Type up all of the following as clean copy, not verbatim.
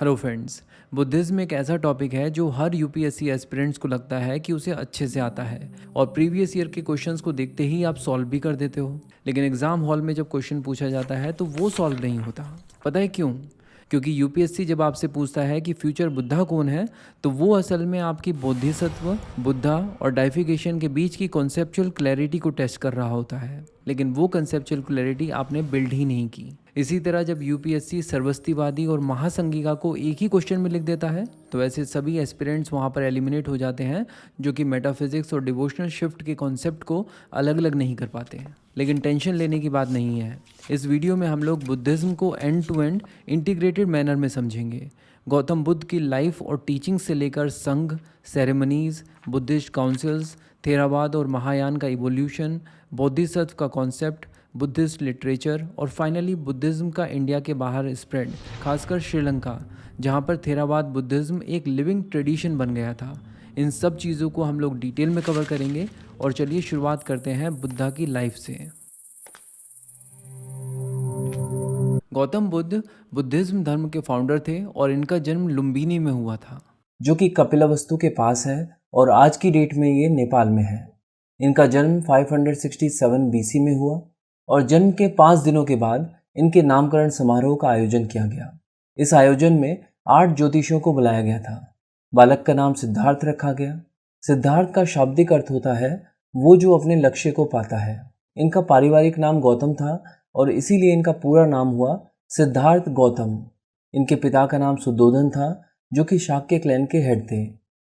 Hello friends. Buddhism एक ऐसा topic है जो हर यूपीएससी एस्पिरेंट्स को लगता है कि उसे अच्छे से आता है और प्रीवियस ईयर के क्वेश्चंस को देखते ही आप सॉल्व भी कर देते हो। लेकिन एग्ज़ाम हॉल में जब क्वेश्चन पूछा जाता है तो वो सॉल्व नहीं होता। पता है क्यों? क्योंकि यूपीएससी जब आपसे पूछता है कि फ्यूचर बुद्धा कौन है, तो वो असल में आपकी बोधिसत्व, बुद्धा और डाइफिकेशन के बीच की कॉन्सेप्चुअल क्लैरिटी को टेस्ट कर रहा होता है। लेकिन वो कंसेप्चुअल क्लैरिटी आपने बिल्ड ही नहीं की। इसी तरह जब यूपीएससी सर्वस्तिवादी और महासंघिका को एक ही क्वेश्चन में लिख देता है, तो ऐसे सभी एस्पिरेंट्स वहाँ पर एलिमिनेट हो जाते हैं जो कि मेटाफिजिक्स और डिवोशनल शिफ्ट के कॉन्सेप्ट को अलग अलग नहीं कर पाते हैं। लेकिन टेंशन लेने की बात नहीं है। इस वीडियो में हम लोग बुद्धिज़्म को end to end integrated manner में समझेंगे। गौतम बुद्ध की लाइफ और टीचिंग से लेकर संघ, सेरेमनीज, बुद्धिस्ट काउंसिल्स, थेरावाद और महायान का इवोल्यूशन, बोधिसत्व का कॉन्सेप्ट, बुद्धिस्ट लिटरेचर और फाइनली बुद्धिज़्म का इंडिया के बाहर स्प्रेड, खासकर श्रीलंका, जहाँ पर थेरावाद बुद्धिज़्म एक लिविंग ट्रेडिशन बन गया था। इन सब चीज़ों को हम लोग डिटेल में कवर करेंगे। और चलिए शुरुआत करते हैं बुद्धा की लाइफ से। गौतम बुद्ध बुद्धिज़्म धर्म के फाउंडर थे और इनका जन्म लुम्बिनी में हुआ था, जो कि कपिलवस्तु के पास है और आज की डेट में ये नेपाल में है। इनका जन्म 567 बीसी में हुआ और जन्म के 5 दिनों के बाद इनके नामकरण समारोह का आयोजन किया गया। इस आयोजन में 8 ज्योतिषियों को बुलाया गया था। बालक का नाम सिद्धार्थ रखा गया। सिद्धार्थ का शाब्दिक अर्थ होता है वो जो अपने लक्ष्य को पाता है। इनका पारिवारिक नाम गौतम था और इसीलिए इनका पूरा नाम हुआ सिद्धार्थ गौतम। इनके पिता का नाम सुद्धोधन था, जो कि शाक्य क्लैन के हेड थे।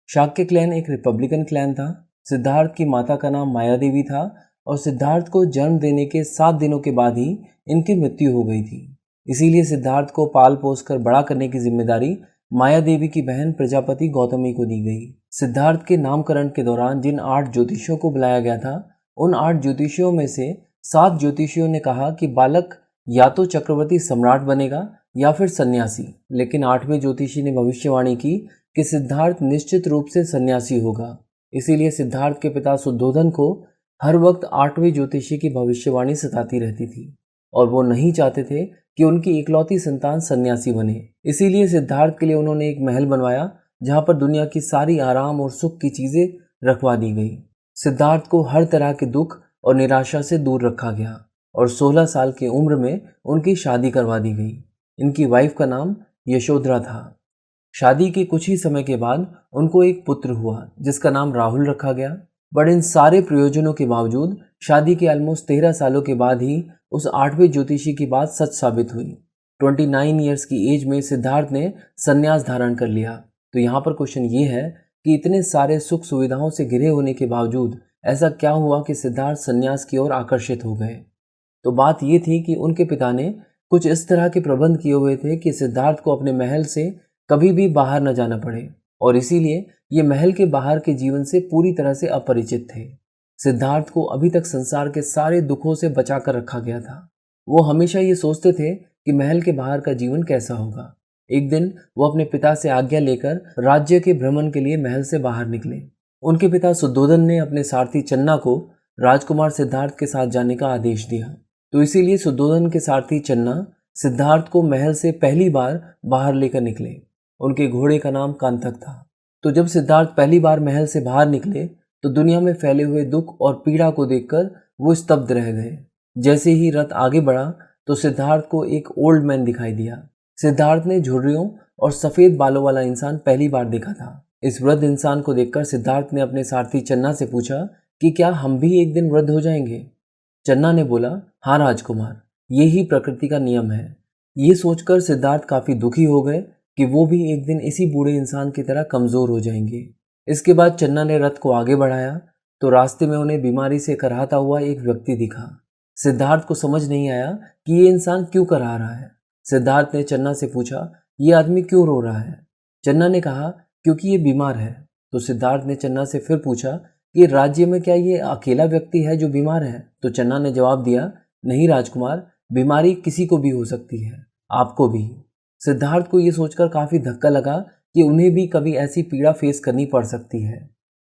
शाक्य क्लैन एक रिपब्लिकन क्लैन था। सिद्धार्थ की माता का नाम माया देवी था और सिद्धार्थ को जन्म देने के 7 दिनों के बाद ही इनकी मृत्यु हो गई थी। इसीलिए सिद्धार्थ को पाल पोस कर बड़ा करने की जिम्मेदारी माया देवी की बहन प्रजापति गौतमी को दी गई। सिद्धार्थ के नामकरण के दौरान जिन 8 ज्योतिषियों को बुलाया गया था, उन 8 ज्योतिषियों में से 7 ज्योतिषियों ने कहा कि बालक या तो चक्रवर्ती सम्राट बनेगा या फिर सन्यासी। लेकिन 8वें ज्योतिषी ने भविष्यवाणी की कि सिद्धार्थ निश्चित रूप से सन्यासी होगा। इसीलिए सिद्धार्थ के पिता सुद्धोधन को हर वक्त 8वें ज्योतिषी की भविष्यवाणी सताती रहती थी और वो नहीं चाहते थे कि उनकी इकलौती संतान सन्यासी बने। इसीलिए सिद्धार्थ के लिए उन्होंने एक महल बनवाया जहाँ पर दुनिया की सारी आराम और सुख की चीजें रखवा दी गई। सिद्धार्थ को हर तरह के दुख और निराशा से दूर रखा गया और 16 साल की उम्र में उनकी शादी करवा दी गई। इनकी वाइफ का नाम यशोधरा था। शादी के कुछ ही समय के बाद उनको एक पुत्र हुआ जिसका नाम राहुल रखा गया। बट इन सारे प्रयोजनों के बावजूद शादी के ऑलमोस्ट 13 सालों के बाद ही उस 8वें ज्योतिषी की बात सच साबित हुई। 29 ईयर्स की एज में सिद्धार्थ ने संन्यास धारण कर लिया। तो यहाँ पर क्वेश्चन ये है कि इतने सारे सुख सुविधाओं से घिरे होने के बावजूद ऐसा क्या हुआ कि सिद्धार्थ संन्यास की ओर आकर्षित हो गए। तो बात ये थी कि उनके पिता ने कुछ इस तरह के प्रबंध किए हुए थे कि सिद्धार्थ को अपने महल से कभी भी बाहर न जाना पड़े और इसीलिए ये महल के बाहर के जीवन से पूरी तरह से अपरिचित थे। सिद्धार्थ को अभी तक संसार के सारे दुखों से बचा कर रखा गया था। वो हमेशा ये सोचते थे कि महल के बाहर का जीवन कैसा होगा। एक दिन वो अपने पिता से आज्ञा लेकर राज्य के भ्रमण के लिए महल से बाहर निकले। उनके पिता सुद्धोधन ने अपने सारथी चन्ना को राजकुमार सिद्धार्थ के साथ जाने का आदेश दिया। तो इसीलिए सुद्धोधन के सारथी चन्ना सिद्धार्थ को महल से पहली बार बाहर लेकर निकले। उनके घोड़े का नाम कांतक था। तो जब सिद्धार्थ पहली बार महल से बाहर निकले तो दुनिया में फैले हुए दुख और पीड़ा को देखकर वो स्तब्ध रह गए। जैसे ही रथ आगे बढ़ा तो सिद्धार्थ को एक ओल्ड मैन दिखाई दिया। सिद्धार्थ ने झुर्रियों और सफेद बालों वाला इंसान पहली बार देखा था। इस वृद्ध इंसान को देखकर सिद्धार्थ ने अपने सारथी चन्ना से पूछा कि क्या हम भी एक दिन वृद्ध हो जाएंगे। चन्ना ने बोला, हाँ राजकुमार, ये ही प्रकृति का नियम है। ये सोचकर सिद्धार्थ काफी दुखी हो गए कि वो भी एक दिन इसी बूढ़े इंसान की तरह कमजोर हो जाएंगे। इसके बाद चन्ना ने रथ को आगे बढ़ाया तो रास्ते में उन्हें बीमारी से कराहता हुआ एक व्यक्ति दिखा। सिद्धार्थ को समझ नहीं आया कि ये इंसान क्यों करा रहा है। सिद्धार्थ ने चन्ना से पूछा, ये आदमी क्यों रो रहा है। चन्ना ने कहा, क्योंकि ये बीमार है। तो सिद्धार्थ ने चन्ना से फिर पूछा कि राज्य में क्या ये अकेला व्यक्ति है जो बीमार है। तो चन्ना ने जवाब दिया, नहीं राजकुमार, बीमारी किसी को भी हो सकती है, आपको भी। सिद्धार्थ को ये सोचकर काफी धक्का लगा कि उन्हें भी कभी ऐसी पीड़ा फेस करनी पड़ सकती है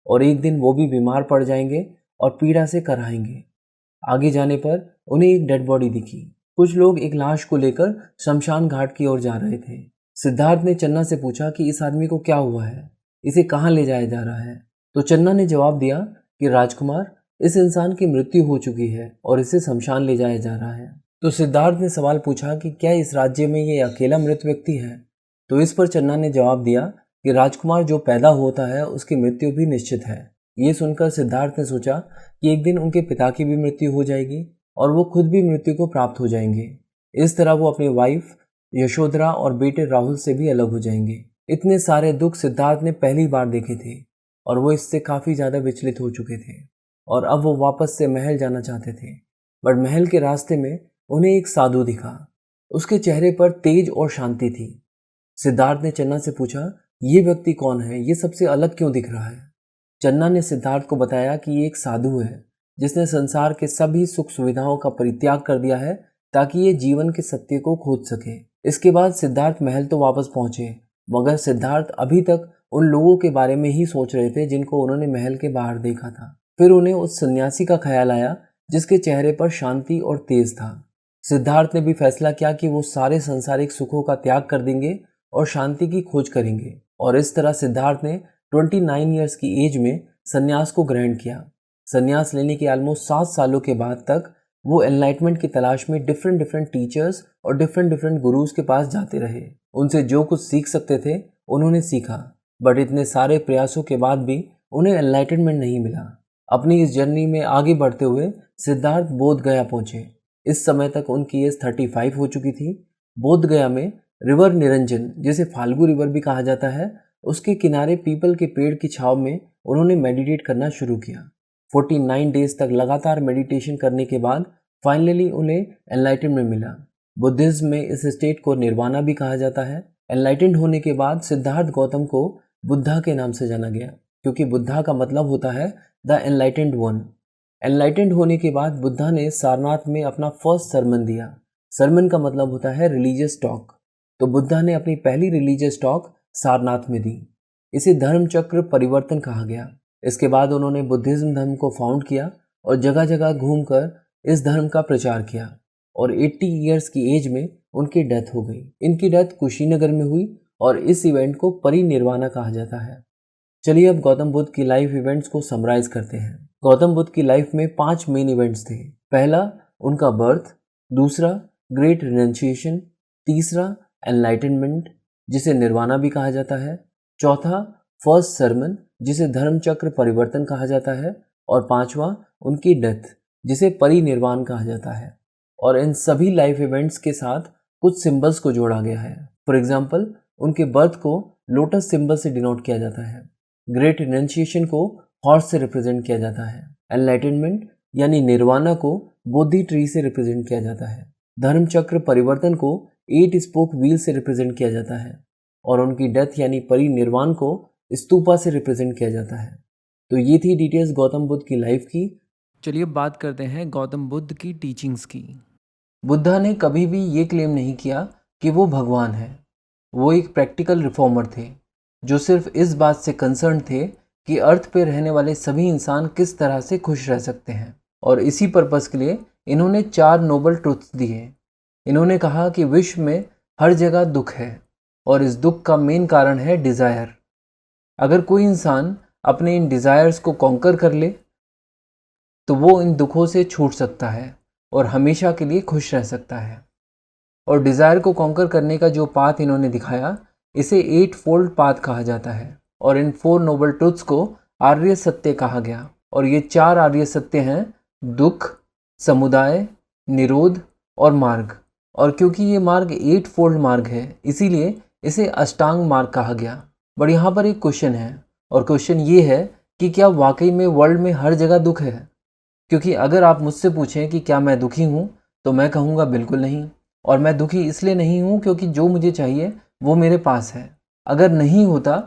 और एक दिन वो भी बीमार पड़ जाएंगे और पीड़ा से कराएंगे। आगे जाने पर उन्हें एक डेड बॉडी दिखी। कुछ लोग एक लाश को लेकर शमशान घाट की ओर जा रहे थे। सिद्धार्थ ने चन्ना से पूछा कि इस आदमी को क्या हुआ है, इसे कहाँ ले जाया जा रहा है। तो चन्ना ने जवाब दिया कि राजकुमार, इस इंसान की मृत्यु हो चुकी है और इसे शमशान ले जाया जा रहा है। तो सिद्धार्थ ने सवाल पूछा कि क्या इस राज्य में ये अकेला मृत व्यक्ति है। तो इस पर चन्ना ने जवाब दिया कि राजकुमार जो पैदा होता है उसकी मृत्यु भी निश्चित है। ये सुनकर सिद्धार्थ ने सोचा कि एक दिन उनके पिता की भी मृत्यु हो जाएगी और वो खुद भी मृत्यु को प्राप्त हो जाएंगे। इस तरह वो अपनी वाइफ यशोधरा और बेटे राहुल से भी अलग हो जाएंगे। इतने सारे दुख सिद्धार्थ ने पहली बार देखे थे और वो इससे काफ़ी ज़्यादा विचलित हो चुके थे और अब वो वापस से महल जाना चाहते थे। बट महल के रास्ते में उन्हें एक साधु दिखा। उसके चेहरे पर तेज और शांति थी। सिद्धार्थ ने चन्ना से पूछा, ये व्यक्ति कौन है, ये सबसे अलग क्यों दिख रहा है। चन्ना ने सिद्धार्थ को बताया कि ये एक साधु है जिसने संसार के सभी सुख सुविधाओं का परित्याग कर दिया है ताकि ये जीवन के सत्य को खोज सके। इसके बाद सिद्धार्थ महल तो वापस पहुंचे, मगर सिद्धार्थ अभी तक उन लोगों के बारे में ही सोच रहे थे जिनको उन्होंने महल के बाहर देखा था। फिर उन्हें उस सन्यासी का ख्याल आया जिसके चेहरे पर शांति और तेज था। सिद्धार्थ ने भी फैसला किया कि वो सारे सांसारिक सुखों का त्याग कर देंगे और शांति की खोज करेंगे। और इस तरह सिद्धार्थ ने 29 ईयर्स की एज में संन्यास को ग्रहण किया। संन्यास लेने के ऑलमोस्ट 7 सालों के बाद तक वो एनलाइटमेंट की तलाश में डिफरेंट टीचर्स और डिफरेंट गुरुज के पास जाते रहे। उनसे जो कुछ सीख सकते थे उन्होंने सीखा, बट इतने सारे प्रयासों के बाद भी उन्हें एनलाइटमेंट नहीं मिला। अपनी इस जर्नी में आगे बढ़ते हुए सिद्धार्थ बोध गया पहुंचे। इस समय तक उनकी एज 35 हो चुकी थी। बोध गया में रिवर निरंजन, जिसे फाल्गु रिवर भी कहा जाता है, उसके किनारे पीपल के पेड़ की छांव में उन्होंने मेडिटेट करना शुरू किया। 49 डेज तक लगातार मेडिटेशन करने के बाद फाइनली उन्हें एनलाइटनमेंट मिला। बुद्धिज्म में इस स्टेट को निर्वाणा भी कहा जाता है। एनलाइटेंड होने के बाद सिद्धार्थ गौतम को बुद्धा के नाम से जाना गया, क्योंकि बुद्धा का मतलब होता है द एनलाइटेंड वन। एनलाइटेंड होने के बाद बुद्धा ने सारनाथ में अपना फर्स्ट सरमन दिया। सरमन का मतलब होता है रिलीजियस टॉक। तो बुद्धा ने अपनी पहली रिलीजियस टॉक सारनाथ में दी। इसे धर्म चक्र परिवर्तन कहा गया। इसके बाद उन्होंने बुद्धिज्म धर्म को फाउंड किया और जगह जगह घूमकर इस धर्म का प्रचार किया और 80 ईयर्स की एज में उनकी डेथ हो गई। इनकी डेथ कुशीनगर में हुई और इस इवेंट को परिनिर्वाणा कहा जाता है। चलिए अब गौतम बुद्ध की लाइफ इवेंट्स को समराइज करते हैं। गौतम बुद्ध की लाइफ में 5 मेन इवेंट्स थे। पहला उनका बर्थ, दूसरा ग्रेट रिनंसिएशन, तीसरा एनलाइटनमेंट जिसे निर्वाणा भी कहा जाता है, चौथा फर्स्ट सरमन जिसे धर्म चक्र परिवर्तन कहा जाता है, और पांचवा उनकी डेथ जिसे परिनिर्वाण कहा जाता है। और इन सभी लाइफ इवेंट्स के साथ कुछ सिंबल्स को जोड़ा गया है। फॉर एग्जाम्पल, उनके बर्थ को लोटस सिंबल से डिनोट किया जाता है, ग्रेट रिनंसिएशन को हॉर्स से रिप्रेजेंट किया जाता है, एनलाइटनमेंट यानी निर्वाणा को बोधि ट्री से रिप्रेजेंट किया जाता है, धर्म चक्र परिवर्तन को 8 स्पोक व्हील से रिप्रेजेंट किया जाता है, और उनकी डेथ यानी परिनिर्वाण को स्तूपा से रिप्रेजेंट किया जाता है। तो ये थी डिटेल्स गौतम बुद्ध की लाइफ की। चलिए बात करते हैं गौतम बुद्ध की टीचिंग्स की। बुद्धा ने कभी भी ये क्लेम नहीं किया कि वो भगवान है। वो एक प्रैक्टिकल रिफॉर्मर थे जो सिर्फ इस बात से कंसर्न थे कि अर्थ पे रहने वाले सभी इंसान किस तरह से खुश रह सकते हैं, और इसी पर्पस के लिए इन्होंने 4 नोबल ट्रुथ्स दिए। इन्होंने कहा कि विश्व में हर जगह दुख है और इस दुख का मेन कारण है डिज़ायर। अगर कोई इंसान अपने इन डिज़ायर्स को कॉन्कर कर ले तो वो इन दुखों से छूट सकता है और हमेशा के लिए खुश रह सकता है। और डिज़ायर को कॉन्कर करने का जो पाथ इन्होंने दिखाया, इसे 8 फोल्ड पाथ कहा जाता है, और इन 4 नोबल ट्रुथ्स को आर्य सत्य कहा गया। और ये 4 आर्य सत्य हैं दुख, समुदाय, निरोध और मार्ग। और क्योंकि ये मार्ग 8 फोल्ड मार्ग है, इसीलिए इसे अष्टांग मार्ग कहा गया। बट यहाँ पर एक क्वेश्चन है, और क्वेश्चन ये है कि क्या वाकई में वर्ल्ड में हर जगह दुख है? क्योंकि अगर आप मुझसे पूछें कि क्या मैं दुखी हूँ, तो मैं कहूँगा बिल्कुल नहीं। और मैं दुखी इसलिए नहीं हूँ क्योंकि जो मुझे चाहिए वो मेरे पास है। अगर नहीं होता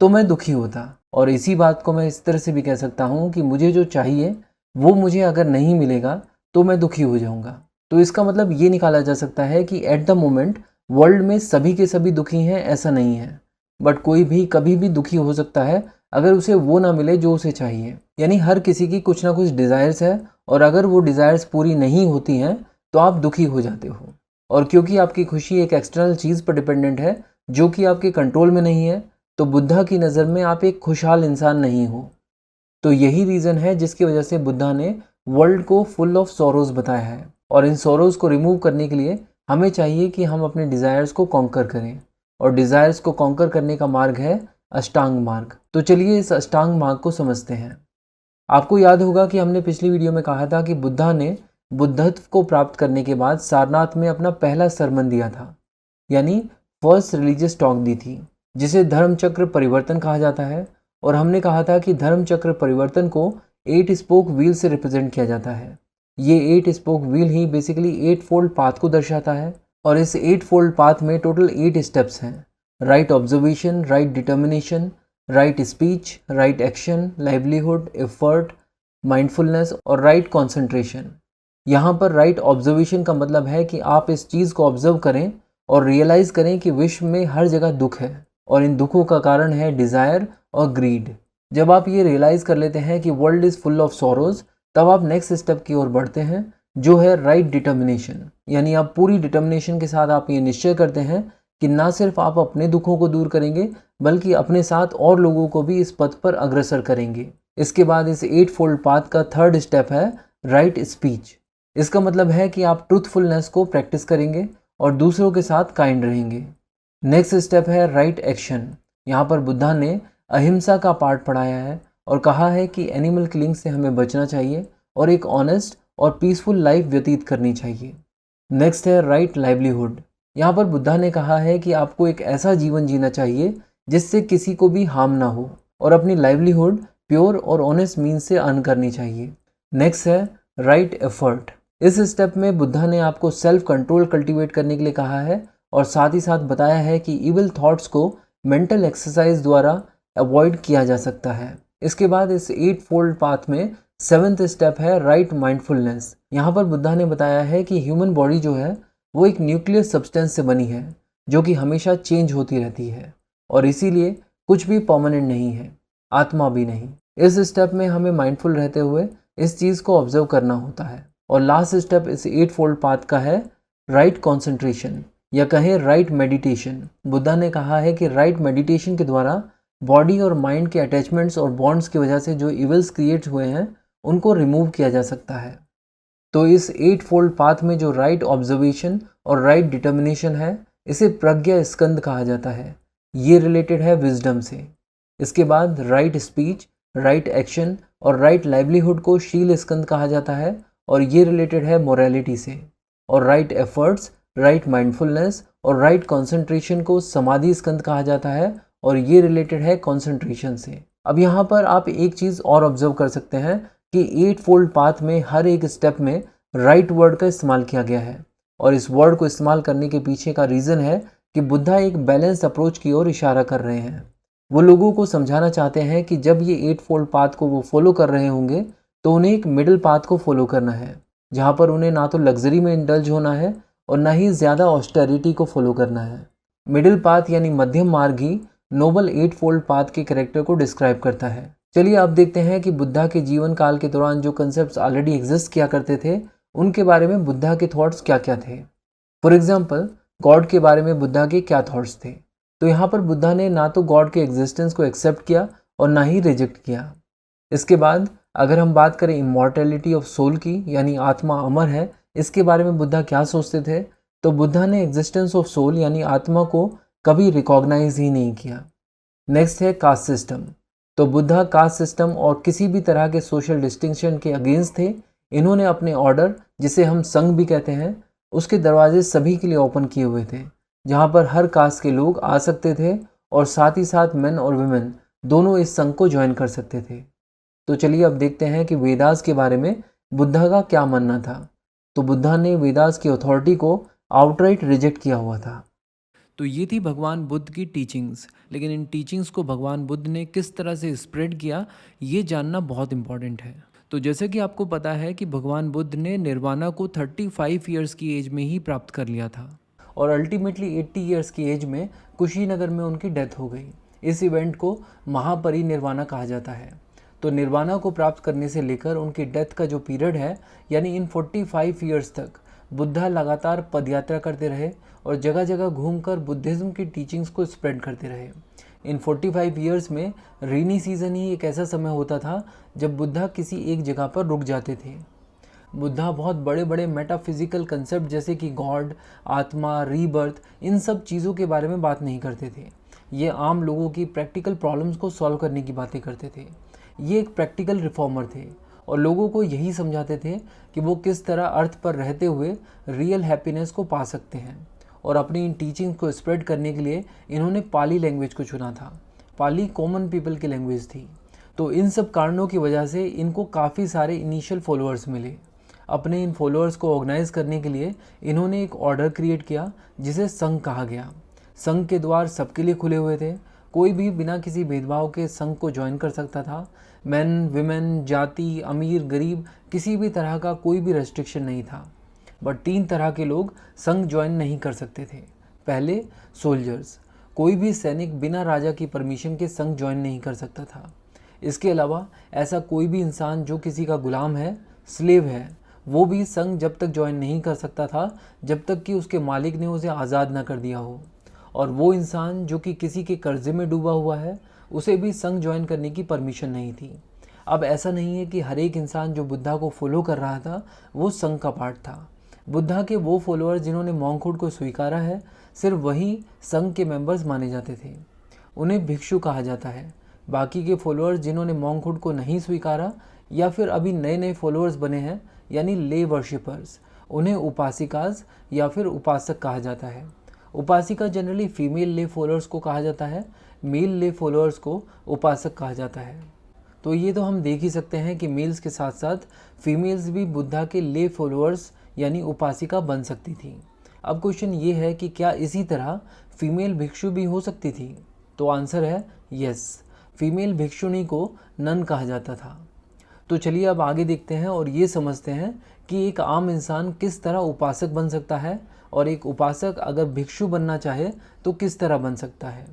तो मैं दुखी होता। और इसी बात को मैं इस तरह से भी कह सकता हूँ कि मुझे जो चाहिए वो मुझे अगर नहीं मिलेगा तो मैं दुखी हो जाऊँगा। तो इसका मतलब ये निकाला जा सकता है कि एट द मोमेंट वर्ल्ड में सभी के सभी दुखी हैं, ऐसा नहीं है। बट कोई भी कभी भी दुखी हो सकता है अगर उसे वो ना मिले जो उसे चाहिए। यानी हर किसी की कुछ ना कुछ डिज़ायर्स है, और अगर वो डिज़ायर्स पूरी नहीं होती हैं तो आप दुखी हो जाते हो। और क्योंकि आपकी खुशी एक एक्सटर्नल चीज़ पर डिपेंडेंट है, जो कि आपके कंट्रोल में नहीं है, तो बुद्धा की नज़र में आप एक खुशहाल इंसान नहीं हो। तो यही रीज़न है जिसकी वजह से बुद्धा ने वर्ल्ड को फुल ऑफ सॉरोज बताया है। और इन सॉरोज को रिमूव करने के लिए हमें चाहिए कि हम अपने डिज़ायर्स को कॉन्कर करें, और डिज़ायर्स को कॉन्कर करने का मार्ग है अष्टांग मार्ग। तो चलिए इस अष्टांग मार्ग को समझते हैं। आपको याद होगा कि हमने पिछली वीडियो में कहा था कि बुद्धा ने बुद्धत्व को प्राप्त करने के बाद सारनाथ में अपना पहला सरमन दिया था, यानी फर्स्ट रिलीजियस टॉक दी थी, जिसे धर्म चक्र परिवर्तन कहा जाता है। और हमने कहा था कि धर्म चक्र परिवर्तन को 8 स्पोक व्हील से रिप्रेजेंट किया जाता है। ये 8 स्पोक व्हील ही बेसिकली 8 फोल्ड पाथ को दर्शाता है। और इस 8 फोल्ड पाथ में टोटल 8 स्टेप्स हैं: right observation, right determination, right speech, right action, livelihood, effort, mindfulness और राइट कॉन्सेंट्रेशन। यहाँ पर राइट ऑब्जर्वेशन का मतलब है कि आप इस चीज़ को ऑब्जर्व करें और रियलाइज़ करें कि विश्व में हर जगह दुख है, और इन दुखों का कारण है डिज़ायर और ग्रीड। जब आप ये रियलाइज़ कर लेते हैं कि world is full of sorrows, तब आप नेक्स्ट स्टेप की ओर बढ़ते हैं, जो है राइट डिटर्मिनेशन। यानी आप पूरी डिटर्मिनेशन के साथ आप ये निश्चय करते हैं कि ना सिर्फ आप अपने दुखों को दूर करेंगे, बल्कि अपने साथ और लोगों को भी इस पथ पर अग्रसर करेंगे। इसके बाद इस 8 फोल्ड पाथ का थर्ड स्टेप है राइट स्पीच। इसका मतलब है कि आप ट्रूथफुलनेस को प्रैक्टिस करेंगे और दूसरों के साथ काइंड रहेंगे। नेक्स्ट स्टेप है राइट एक्शन। यहाँ पर बुद्धा ने अहिंसा का पाठ पढ़ाया है और कहा है कि एनिमल किलिंग से हमें बचना चाहिए और एक ऑनेस्ट और पीसफुल लाइफ व्यतीत करनी चाहिए। नेक्स्ट है राइट लाइवलीहुड। यहाँ पर बुद्धा ने कहा है कि आपको एक ऐसा जीवन जीना चाहिए जिससे किसी को भी हार्म ना हो, और अपनी लाइवलीहुड प्योर और ऑनेस्ट मीन से अर्न करनी चाहिए। नेक्स्ट है राइट एफर्ट। इस स्टेप में बुद्धा ने आपको सेल्फ कंट्रोल कल्टीवेट करने के लिए कहा है और साथ ही साथ बताया है कि इविल थॉट्स को मेंटल एक्सरसाइज द्वारा अवॉइड किया जा सकता है। इसके बाद इस 8 फोल्ड पाथ में 7th स्टेप है राइट माइंडफुलनेस। यहाँ पर बुद्धा ने बताया है कि ह्यूमन बॉडी जो है वो एक न्यूक्लियर सब्सटेंस से बनी है, जो कि हमेशा चेंज होती रहती है, और इसीलिए कुछ भी परमानेंट नहीं है, आत्मा भी नहीं। इस स्टेप में हमें माइंडफुल रहते हुए इस चीज़ को ऑब्जर्व करना होता है। और लास्ट स्टेप इस 8 फोल्ड पाथ का है राइट कॉन्सेंट्रेशन, या कहें राइट मेडिटेशन। बुद्धा ने कहा है कि राइट मेडिटेशन के द्वारा बॉडी और माइंड के अटैचमेंट्स और बॉन्ड्स की वजह से जो इविल्स क्रिएट हुए हैं उनको रिमूव किया जा सकता है। तो इस 8 फोल्ड पाथ में जो राइट ऑब्जर्वेशन और राइट डिटर्मिनेशन है, इसे प्रज्ञा स्कंद कहा जाता है। ये रिलेटेड है विजडम से। इसके बाद राइट स्पीच, राइट एक्शन और राइट लाइवलीहुड को शील स्कंद कहा जाता है, और ये रिलेटेड है मोरालिटी से। और राइट एफर्ट्स, राइट माइंडफुलनेस और राइट कॉन्सेंट्रेशन को समाधि स्कंद कहा जाता है, और ये रिलेटेड है कॉन्सेंट्रेशन से। अब यहाँ पर आप एक चीज़ और ऑब्जर्व कर सकते हैं कि 8 फोल्ड पाथ में हर एक स्टेप में राइट वर्ड का इस्तेमाल किया गया है, और इस वर्ड को इस्तेमाल करने के पीछे का रीज़न है कि बुद्धा एक बैलेंस अप्रोच की ओर इशारा कर रहे हैं। वो लोगों को समझाना चाहते हैं कि जब ये 8 फोल्ड पाथ को वो फॉलो कर रहे होंगे तो उन्हें एक मिडिल पाथ को फॉलो करना है, जहाँ पर उन्हें ना तो लग्जरी में इंडल्ज होना है और ना ही ज़्यादा ऑस्टेरिटी को फॉलो करना है। मिडिल पाथ यानी मध्यम मार्ग ही नोबल 8 फोल्ड पाथ के कैरेक्टर को डिस्क्राइब करता है। चलिए अब देखते हैं कि बुद्धा के जीवन काल के दौरान जो कंसेप्ट्स ऑलरेडी एग्जिस्ट किया करते थे उनके बारे में बुद्धा के थॉट्स क्या क्या थे। फॉर एग्जाम्पल, गॉड के बारे में बुद्धा के क्या थॉट्स थे। तो यहाँ पर बुद्धा ने ना तो गॉड के एग्जिस्टेंस को एक्सेप्ट किया और ना ही रिजेक्ट किया। इसके बाद अगर हम बात करें इमॉर्टैलिटी ऑफ सोल की, यानी आत्मा अमर है, इसके बारे में बुद्धा क्या सोचते थे, तो बुद्धा ने एग्जिस्टेंस ऑफ सोल यानी आत्मा को कभी रिकॉग्नाइज ही नहीं किया। नेक्स्ट है कास्ट सिस्टम। तो बुद्धा कास्ट सिस्टम और किसी भी तरह के सोशल डिस्टिंक्शन के अगेंस्ट थे। इन्होंने अपने ऑर्डर, जिसे हम संघ भी कहते हैं, उसके दरवाजे सभी के लिए ओपन किए हुए थे, जहाँ पर हर कास्ट के लोग आ सकते थे और साथ ही साथ मेन और वुमेन दोनों इस संघ को ज्वाइन कर सकते थे। तो चलिए अब देखते हैं कि वेदास के बारे में बुद्धा का क्या मानना था। तो बुद्धा ने वेदास की अथॉरिटी को आउटराइट रिजेक्ट किया हुआ था। तो ये थी भगवान बुद्ध की टीचिंग्स, लेकिन इन टीचिंग्स को भगवान बुद्ध ने किस तरह से स्प्रेड किया ये जानना बहुत इम्पॉर्टेंट है। तो जैसे कि आपको पता है कि भगवान बुद्ध ने निर्वाणा को 35 ईयर्स की एज में ही प्राप्त कर लिया था, और अल्टीमेटली 80 ईयर्स की एज में कुशीनगर में उनकी डेथ हो गई। इस इवेंट को महापरिनिर्वाणा कहा जाता है। तो निर्वाणा को प्राप्त करने से लेकर उनकी डेथ का जो पीरियड है, यानी इन 45 ईयर्स तक बुद्धा लगातार पदयात्रा करते रहे और जगह जगह घूमकर बुद्धिज़्म की टीचिंग्स को स्प्रेड करते रहे। इन 45 ईयर्स में रेनी सीज़न ही एक ऐसा समय होता था जब बुद्धा किसी एक जगह पर रुक जाते थे। बुद्धा बहुत बड़े बड़े मेटाफिजिकल कंसेप्ट जैसे कि गॉड, आत्मा, रीबर्थ, इन सब चीज़ों के बारे में बात नहीं करते थे। ये आम लोगों की प्रैक्टिकल प्रॉब्लम्स को सॉल्व करने की बातें करते थे। ये एक प्रैक्टिकल रिफॉर्मर थे और लोगों को यही समझाते थे कि वो किस तरह अर्थ पर रहते हुए रियल हैप्पीनेस को पा सकते हैं। और अपनी इन टीचिंग को स्प्रेड करने के लिए इन्होंने पाली लैंग्वेज को चुना था। पाली कॉमन पीपल की लैंग्वेज थी। तो इन सब कारणों की वजह से इनको काफ़ी सारे इनिशियल फॉलोअर्स मिले। अपने इन फॉलोअर्स को ऑर्गेनाइज करने के लिए इन्होंने एक ऑर्डर क्रिएट किया जिसे संघ कहा गया। संघ के द्वार सबके लिए खुले हुए थे। कोई भी बिना किसी भेदभाव के संघ को ज्वाइन कर सकता था। मैन, विमेन, जाति, अमीर, गरीब, किसी भी तरह का कोई भी रेस्ट्रिक्शन नहीं था। बट 3 तरह के लोग संघ ज्वाइन नहीं कर सकते थे। पहले, सोल्जर्स। कोई भी सैनिक बिना राजा की परमिशन के संघ ज्वाइन नहीं कर सकता था। इसके अलावा ऐसा कोई भी इंसान जो किसी का गुलाम है, स्लेव है, वो भी संघ जब तक ज्वाइन नहीं कर सकता था जब तक कि उसके मालिक ने उसे आज़ाद ना कर दिया हो। और वो इंसान जो कि किसी के कर्जे में डूबा हुआ है, उसे भी संघ ज्वाइन करने की परमिशन नहीं थी। अब ऐसा नहीं है कि हर एक इंसान जो बुद्धा को फॉलो कर रहा था वो संघ का पार्ट था। बुद्धा के वो फॉलोअर्स जिन्होंने मॉन्कहुड को स्वीकारा है, सिर्फ वही संघ के मेंबर्स माने जाते थे। उन्हें भिक्षु कहा जाता है। बाकी के फॉलोअर्स जिन्होंने मॉन्कहुड को नहीं स्वीकारा या फिर अभी नए नए फॉलोअर्स बने हैं, यानी ले वर्शिपर्स, उन्हें उपासिकाज या फिर उपासक कहा जाता है। उपासिका जनरली फीमेल ले फॉलोअर्स को कहा जाता है, मेल ले फॉलोअर्स को उपासक कहा जाता है। तो ये तो हम देख ही सकते हैं कि मेल्स के साथ साथ फीमेल्स भी बुद्धा के ले फॉलोअर्स यानी उपासिका बन सकती थी। अब क्वेश्चन ये है कि क्या इसी तरह फीमेल भिक्षु भी हो सकती थी? तो आंसर है यस। फीमेल भिक्षुणी को नन कहा जाता था। तो चलिए अब आगे देखते हैं और ये समझते हैं कि एक आम इंसान किस तरह उपासक बन सकता है और एक उपासक अगर भिक्षु बनना चाहे तो किस तरह बन सकता है।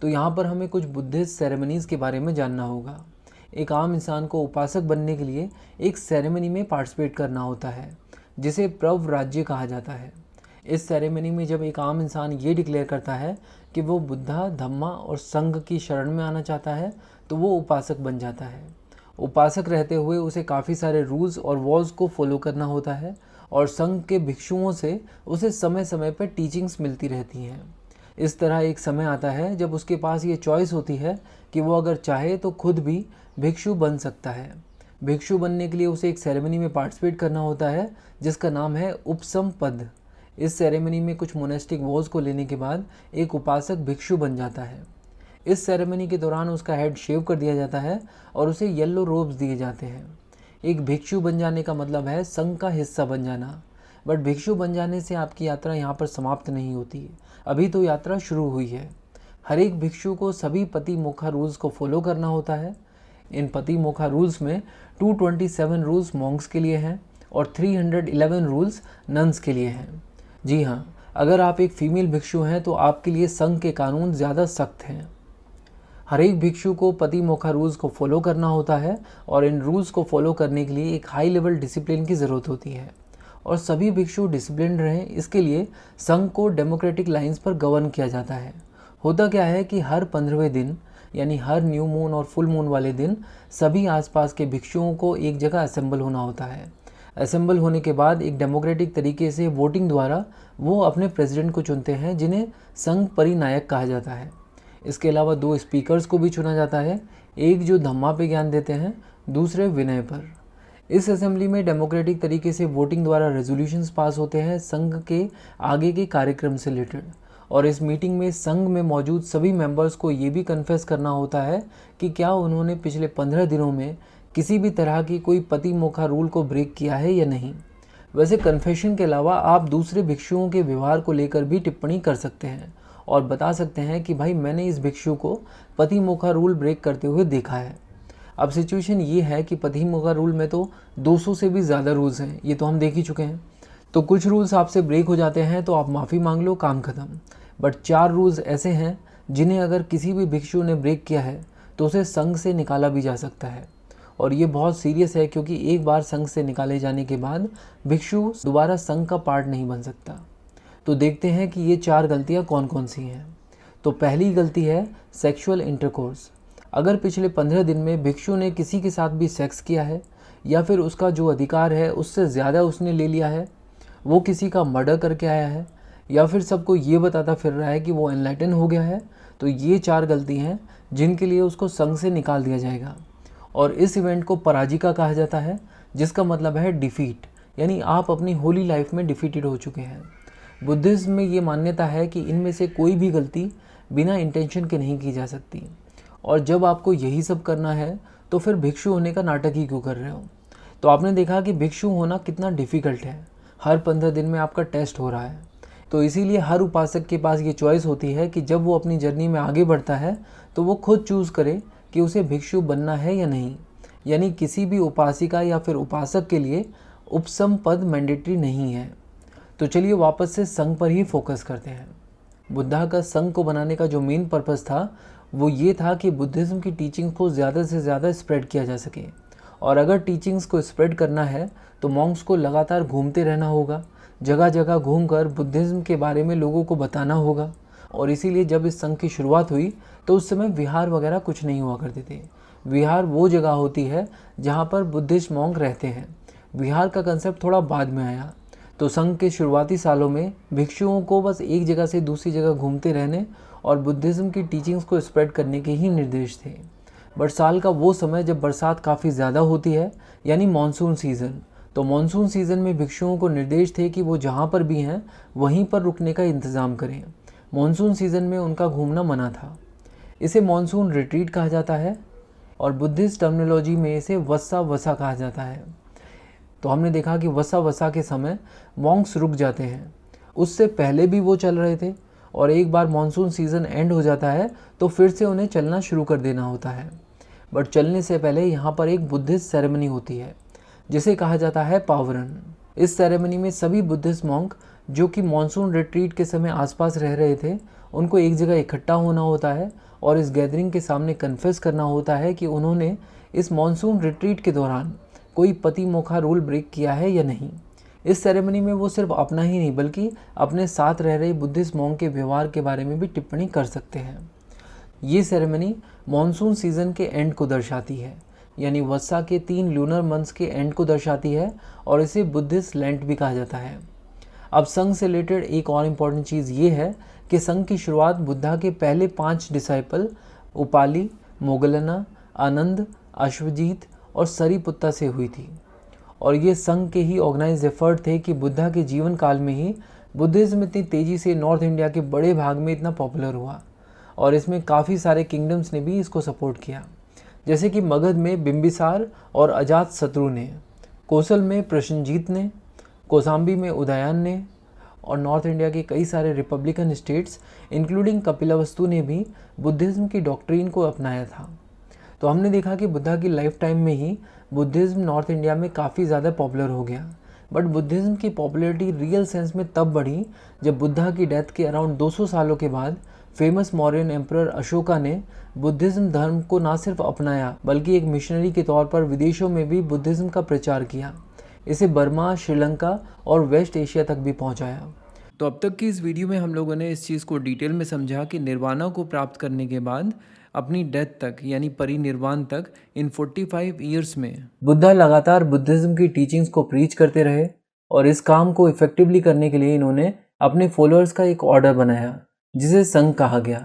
तो यहाँ पर हमें कुछ बुद्धिस्ट सेरेमनीज़ के बारे में जानना होगा। एक आम इंसान को उपासक बनने के लिए एक सेरेमनी में पार्टिसिपेट करना होता है जिसे प्रव राज्य कहा जाता है। इस सेरेमनी में जब एक आम इंसान ये डिक्लेयर करता है कि वो बुद्धा, धम्मा और संघ की शरण में आना चाहता है तो वो उपासक बन जाता है। उपासक रहते हुए उसे काफ़ी सारे रूल्स और वॉल्स को फॉलो करना होता है और संघ के भिक्षुओं से उसे समय समय पर टीचिंग्स मिलती रहती हैं। इस तरह एक समय आता है जब उसके पास ये चॉइस होती है कि वो अगर चाहे तो खुद भी भिक्षु बन सकता है। भिक्षु बनने के लिए उसे एक सेरेमनी में पार्टिसिपेट करना होता है जिसका नाम है उपसम पद। इस सेरेमनी में कुछ मोनेस्टिक वॉज को लेने के बाद एक उपासक भिक्षु बन जाता है। इस सेरेमनी के दौरान उसका हेड शेव कर दिया जाता है और उसे येलो रोब्स दिए जाते हैं। एक भिक्षु बन जाने का मतलब है संघ का हिस्सा बन जाना। बट भिक्षु बन जाने से आपकी यात्रा यहाँ पर समाप्त नहीं होती है, अभी तो यात्रा शुरू हुई है। हर एक भिक्षु को सभी पति मोक्षा रूल्स को फॉलो करना होता है। इन पति मोक्षा रूल्स में 227 रूल्स मॉन्क्स के लिए हैं और 311 रूल्स नन्स के लिए हैं। जी हाँ, अगर आप एक फीमेल भिक्षु हैं तो आपके लिए संघ के कानून ज़्यादा सख्त हैं। हर एक भिक्षु को पति मोक्षा रूल्स को फॉलो करना होता है और इन रूल्स को फॉलो करने के लिए एक हाई लेवल डिसिप्लिन की ज़रूरत होती है और सभी भिक्षु डिसिप्लिन रहें, इसके लिए संघ को डेमोक्रेटिक लाइंस पर गवर्न किया जाता है। होता क्या है कि हर 15वें दिन यानी हर न्यू मून और फुल मून वाले दिन सभी आसपास के भिक्षुओं को एक जगह असेंबल होना होता है। असेंबल होने के बाद एक डेमोक्रेटिक तरीके से वोटिंग द्वारा वो अपने प्रेसिडेंट को चुनते हैं जिन्हें संघ परिनायक कहा जाता है। इसके अलावा 2 स्पीकर्स को भी चुना जाता है, एक जो धम्मा पे ज्ञान देते हैं, दूसरे विनय पर। इस असेंबली में डेमोक्रेटिक तरीके से वोटिंग द्वारा रेजोल्यूशंस पास होते हैं संघ के आगे के कार्यक्रम से रिलेटेड। और इस मीटिंग में संघ में मौजूद सभी मेंबर्स को ये भी कन्फेस करना होता है कि क्या उन्होंने पिछले 15 दिनों में किसी भी तरह की कोई पति मोक्षा रूल को ब्रेक किया है या नहीं। वैसे कन्फेशन के अलावा आप दूसरे भिक्षुओं के व्यवहार को लेकर भी टिप्पणी कर सकते हैं और बता सकते हैं कि भाई मैंने इस भिक्षु को पति मोक्षा रूल ब्रेक करते हुए देखा है। अब सिचुएशन ये है कि पति मोक्षा रूल में तो 200 से भी ज़्यादा रूल्स हैं, ये तो हम देख ही चुके हैं। तो कुछ रूल्स आपसे ब्रेक हो जाते हैं तो आप माफ़ी मांग लो, काम ख़त्म। बट 4 रूल्स ऐसे हैं जिन्हें अगर किसी भी भिक्षु ने ब्रेक किया है तो उसे संघ से निकाला भी जा सकता है। और ये बहुत सीरियस है क्योंकि एक बार संघ से निकाले जाने के बाद भिक्षु दोबारा संघ का पार्ट नहीं बन सकता। तो देखते हैं कि ये 4 गलतियाँ कौन कौन सी हैं। तो पहली गलती है सेक्सुअल इंटरकोर्स। अगर पिछले 15 दिन में भिक्षु ने किसी के साथ भी सेक्स किया है या फिर उसका जो अधिकार है उससे ज़्यादा उसने ले लिया है, वो किसी का मर्डर करके आया है या फिर सबको ये बताता फिर रहा है कि वो एनलाइटन हो गया है, तो ये 4 गलती हैं जिनके लिए उसको संघ से निकाल दिया जाएगा। और इस इवेंट को पराजिका कहा जाता है, जिसका मतलब है डिफीट, यानी आप अपनी होली लाइफ में डिफीटेड हो चुके हैं। बुद्धिज्म में ये मान्यता है कि इनमें से कोई भी गलती बिना इंटेंशन के नहीं की जा सकती। और जब आपको यही सब करना है तो फिर भिक्षु होने का नाटक ही क्यों कर रहे हो। तो आपने देखा कि भिक्षु होना कितना डिफ़िकल्ट है। हर 15 दिन में आपका टेस्ट हो रहा है। तो इसीलिए हर उपासक के पास ये चॉइस होती है कि जब वो अपनी जर्नी में आगे बढ़ता है तो वो खुद चूज़ करे कि उसे भिक्षु बनना है या नहीं। यानी किसी भी उपासिका या फिर उपासक के लिए उपसम पद मैंडेटरी नहीं है। तो चलिए वापस से संघ पर ही फोकस करते हैं। बुद्धा का संघ को बनाने का जो मेन पर्पस था वो ये था कि बुद्धिज़्म की टीचिंग्स को ज़्यादा से ज़्यादा स्प्रेड किया जा सके। और अगर टीचिंग्स को स्प्रेड करना है तो मॉन्क्स को लगातार घूमते रहना होगा, जगह जगह घूमकर बुद्धिज़्म के बारे में लोगों को बताना होगा। और इसीलिए जब इस संघ की शुरुआत हुई तो उस समय विहार वगैरह कुछ नहीं हुआ करते थे। विहार वो जगह होती है जहाँ पर बुद्धिस्ट मॉन्क रहते हैं। विहार का कंसेप्ट थोड़ा बाद में आया। तो संघ के शुरुआती सालों में भिक्षुओं को बस एक जगह से दूसरी जगह घूमते रहने और बुद्धिज़्म की टीचिंग्स को स्प्रेड करने के ही निर्देश थे। बट साल का वो समय जब बरसात काफ़ी ज़्यादा होती है, यानी मानसून सीज़न, तो मानसून सीज़न में भिक्षुओं को निर्देश थे कि वो जहाँ पर भी हैं वहीं पर रुकने का इंतज़ाम करें। मानसून सीज़न में उनका घूमना मना था। इसे मानसून रिट्रीट कहा जाता है और बुद्धिस्ट टर्मिनोलॉजी में इसे वस्सा वसा कहा जाता है। तो हमने देखा कि वसा वसा के समय मॉन्क्स रुक जाते हैं। उससे पहले भी वो चल रहे थे और एक बार मानसून सीज़न एंड हो जाता है तो फिर से उन्हें चलना शुरू कर देना होता है। बट चलने से पहले यहाँ पर एक बुद्धिस्ट सेरेमनी होती है जिसे कहा जाता है पावरन। इस सेरेमनी में सभी बुद्धिस्ट मॉन्क जो कि मानसून रिट्रीट के समय आसपास रह रहे थे उनको एक जगह इकट्ठा होना होता है और इस गैदरिंग के सामने कन्फेस करना होता है कि उन्होंने इस मानसून रिट्रीट के दौरान कोई पति मोखा रूल ब्रेक किया है या नहीं। इस सेरेमनी में वो सिर्फ अपना ही नहीं बल्कि अपने साथ रह रहे बुद्धिस्ट मॉन्क के व्यवहार के बारे में भी टिप्पणी कर सकते हैं। ये सेरेमनी मानसून सीज़न के एंड को दर्शाती है, यानी वस्सा के 3 लूनर मंथ्स के एंड को दर्शाती है और इसे बुद्धिस्ट लेंट भी कहा जाता है। अब संघ से रिलेटेड एक और इम्पॉर्टेंट चीज़ ये है कि संघ की शुरुआत बुद्धा के पहले 5 डिसाइपल उपाली, मोगलना, आनंद, अश्वजीत और सरीपुत्ता से हुई थी। और ये संघ के ही ऑर्गेनाइज एफर्ट थे कि बुद्धा के जीवन काल में ही बुद्धिज़्म इतनी तेज़ी से नॉर्थ इंडिया के बड़े भाग में इतना पॉपुलर हुआ और इसमें काफ़ी सारे किंगडम्स ने भी इसको सपोर्ट किया, जैसे कि मगध में बिंबिसार और अजात शत्रु ने, कोसल में प्रसन्नजीत ने, कौसाम्बी में उदयन ने और नॉर्थ इंडिया के कई सारे रिपब्लिकन स्टेट्स इंक्लूडिंग कपिलवस्तु ने भी बुद्धिज़्म की डॉक्ट्रिन को अपनाया था। तो हमने देखा कि बुद्धा की लाइफ टाइम में ही बुद्धिज़्म नॉर्थ इंडिया में काफ़ी ज़्यादा पॉपुलर हो गया। बट बुद्धिज़्म की पॉपुलैरिटी रियल सेंस में तब बढ़ी जब बुद्धा की डेथ के अराउंड 200 सालों के बाद फेमस मौर्यन एम्परर अशोका ने बुद्धिज़्म धर्म को ना सिर्फ अपनाया बल्कि एक मिशनरी के तौर पर विदेशों में भी बुद्धिज़्म का प्रचार किया। इसे बर्मा, श्रीलंका और वेस्ट एशिया तक भी पहुंचाया। तो अब तक की इस वीडियो में हम लोगों ने इस चीज़ को डिटेल में समझा कि निर्वाणा को प्राप्त करने के बाद अपनी डेथ तक यानी परिनिर्वाण तक इन 45 ईयर्स में बुद्धा लगातार बुद्धिज़्म की टीचिंग्स को प्रीच करते रहे और इस काम को इफेक्टिवली करने के लिए इन्होंने अपने फॉलोअर्स का एक ऑर्डर बनाया जिसे संघ कहा गया।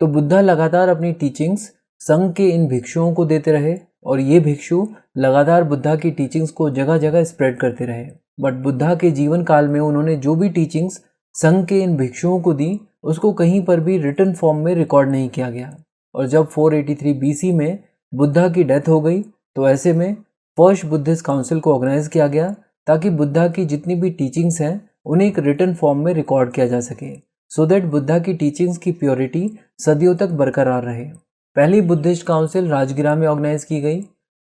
तो बुद्धा लगातार अपनी टीचिंग्स संघ के इन भिक्षुओं को देते रहे और ये भिक्षु लगातार बुद्धा की टीचिंग्स को जगह जगह स्प्रेड करते रहे। बट बुद्धा के जीवन काल में उन्होंने जो भी टीचिंग्स संघ के इन भिक्षुओं को दी उसको कहीं पर भी रिटन फॉर्म में रिकॉर्ड नहीं किया गया। और जब 483 BC में बुद्धा की डेथ हो गई तो ऐसे में फर्स्ट बुद्धिस्ट काउंसिल को ऑर्गेनाइज किया गया ताकि बुद्धा की जितनी भी टीचिंग्स हैं उन्हें एक रिटन फॉर्म में रिकॉर्ड किया जा सके, सो दैट बुद्धा की टीचिंग्स की प्योरिटी सदियों तक बरकरार रहे। पहली बुद्धिस्ट काउंसिल राजगिरा में ऑर्गेनाइज की गई।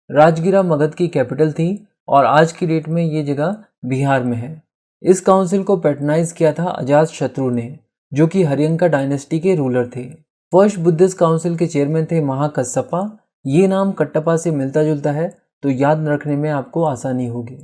राजगिरा मगध की कैपिटल थी और आज की डेट में ये जगह बिहार में है। इस काउंसिल को पैट्रनाइज किया था अजात शत्रु ने, जो कि हरियंका डायनेस्टी के रूलर थे। फर्स्ट बुद्धिस्ट काउंसिल के चेयरमैन थे महाकश्यपा। ये नाम कट्टपा से मिलता जुलता है तो याद रखने में आपको आसानी होगी।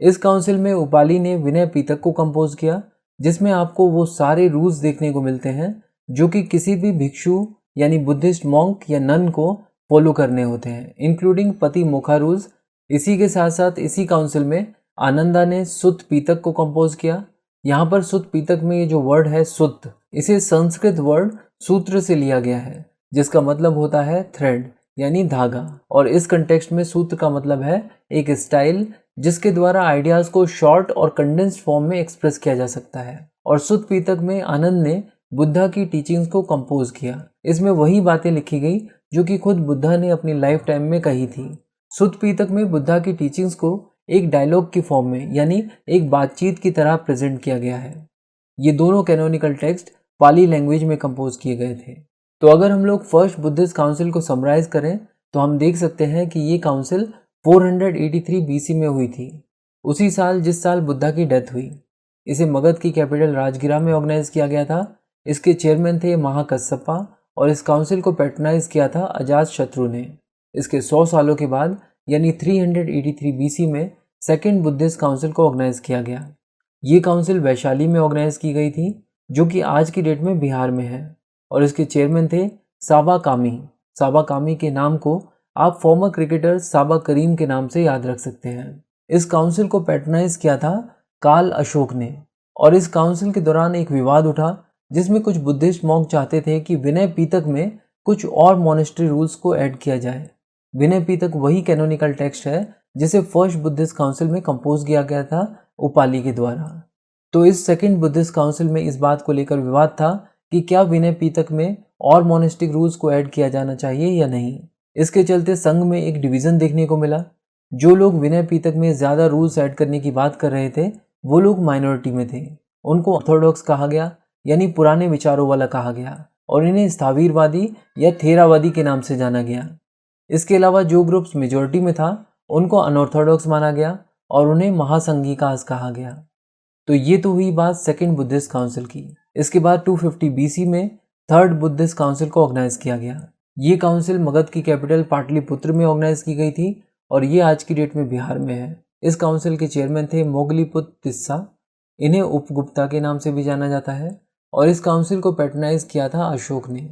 इस काउंसिल में उपाली ने विनय पीटक को कंपोज किया जिसमें आपको वो सारे रूल्स देखने को मिलते हैं जो कि किसी भी भिक्षु यानी बुद्धिस्ट मॉन्क या नन को फॉलो करने होते हैं, इंक्लूडिंग पति मोखा रूल्स। इसी के साथ साथ इसी काउंसिल में आनंदा ने सुत्त पीतक को कंपोज किया। यहाँ पर सुत्त पीतक में ये जो वर्ड है सुत्त, इसे संस्कृत वर्ड सूत्र से लिया गया है, जिसका मतलब होता है थ्रेड यानी धागा। और इस कंटेक्स्ट में सूत्र का मतलब है एक स्टाइल जिसके द्वारा आइडियाज को शॉर्ट और कंडेंस्ड फॉर्म में एक्सप्रेस किया जा सकता है। और सुत्त पीतक में आनंद ने बुद्धा की टीचिंग्स को कंपोज किया। इसमें वही बातें लिखी गई जो कि खुद बुद्धा ने अपनी लाइफ टाइम में कही थी। सुत्त पीतक में बुद्धा की टीचिंग्स को एक डायलॉग की फॉर्म में यानी एक बातचीत की तरह प्रेजेंट किया गया है। ये दोनों कैनोनिकल टेक्स्ट पाली लैंग्वेज में कंपोज किए गए थे। तो अगर हम लोग फर्स्ट बुद्धिस्ट काउंसिल को समराइज करें तो हम देख सकते हैं कि ये काउंसिल 483 बीसी में हुई थी, उसी साल जिस साल बुद्धा की डेथ हुई। इसे मगध की कैपिटल राजगिरा में ऑर्गेनाइज किया गया था। इसके चेयरमैन थे महाकश्यपा और इस काउंसिल को पैट्रनाइज किया था अजातशत्रु ने। इसके 100 सालों के बाद यानी 383 बीसी में सेकेंड बुद्धिस्ट काउंसिल को ऑर्गेनाइज किया गया। ये काउंसिल वैशाली में ऑर्गेनाइज की गई थी जो कि आज की डेट में बिहार में है और इसके चेयरमैन थे साबा कामी। साबा कामी के नाम को आप फॉर्मर क्रिकेटर साबा करीम के नाम से याद रख सकते हैं। इस काउंसिल को पैट्रनाइज किया था काल अशोक ने और इस काउंसिल के दौरान एक विवाद उठा जिसमें कुछ बुद्धिस्ट मॉन्क चाहते थे कि विनय पीतक में कुछ और मॉनेस्ट्री रूल्स को ऐड किया जाए। विनय पीतक वही कैनोनिकल टेक्स्ट है जिसे फर्स्ट बुद्धिस्ट काउंसिल में कंपोज किया गया था उपाली के द्वारा। तो इस सेकंड बुद्धिस्ट काउंसिल में इस बात को लेकर विवाद था कि क्या विनय पीतक में और मोनेस्टिक रूल्स को ऐड किया जाना चाहिए या नहीं। इसके चलते संघ में एक डिवीज़न देखने को मिला। जो लोग विनय पीतक में ज़्यादा रूल्स ऐड करने की बात कर रहे थे वो लोग माइनॉरिटी में थे। उनको ऑर्थोडॉक्स कहा गया यानी पुराने विचारों वाला कहा गया और इन्हें स्थावीरवादी या थेरावादी के नाम से जाना गया। इसके अलावा जो ग्रुप्स मेजॉरिटी में था उनको अनऑर्थोडॉक्स माना गया और उन्हें महासंघिकास कहा गया। तो ये तो हुई बात सेकेंड बुद्धिस्ट काउंसिल की। इसके बाद 250 बीसी में थर्ड बुद्धिस्ट काउंसिल को ऑर्गेनाइज किया गया। ये काउंसिल मगध की कैपिटल पाटलिपुत्र में ऑर्गेनाइज की गई थी और ये आज की डेट में बिहार में है। इस काउंसिल के चेयरमैन थे मोगलीपुत्र तिस्सा, इन्हें उपगुप्ता के नाम से भी जाना जाता है और इस काउंसिल को पैट्रनाइज किया था अशोक ने।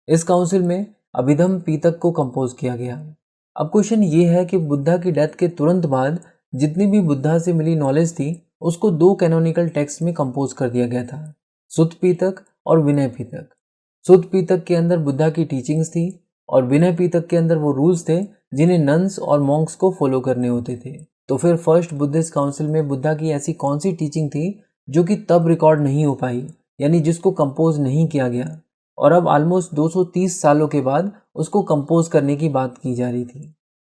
इस काउंसिल में अभिधम पीतक को कंपोज किया गया। अब क्वेश्चन ये है कि बुद्धा की डेथ के तुरंत बाद जितनी भी बुद्धा से मिली नॉलेज थी उसको दो कैनोनिकल टेक्स्ट में कंपोज कर दिया गया था, सुत्त पीतक और विनय पीतक। सुत्त पीतक के अंदर बुद्धा की टीचिंग्स थी और विनय पीतक के अंदर वो रूल्स थे जिन्हें नन्स और मॉन्क्स को फॉलो करने होते थे। तो फिर फर्स्ट बुद्धिस्ट काउंसिल में बुद्धा की ऐसी कौन सी टीचिंग थी जो कि तब रिकॉर्ड नहीं हो पाई, यानी जिसको कंपोज नहीं किया गया और अब ऑलमोस्ट 230 सालों के बाद उसको कंपोज करने की बात की जा रही थी।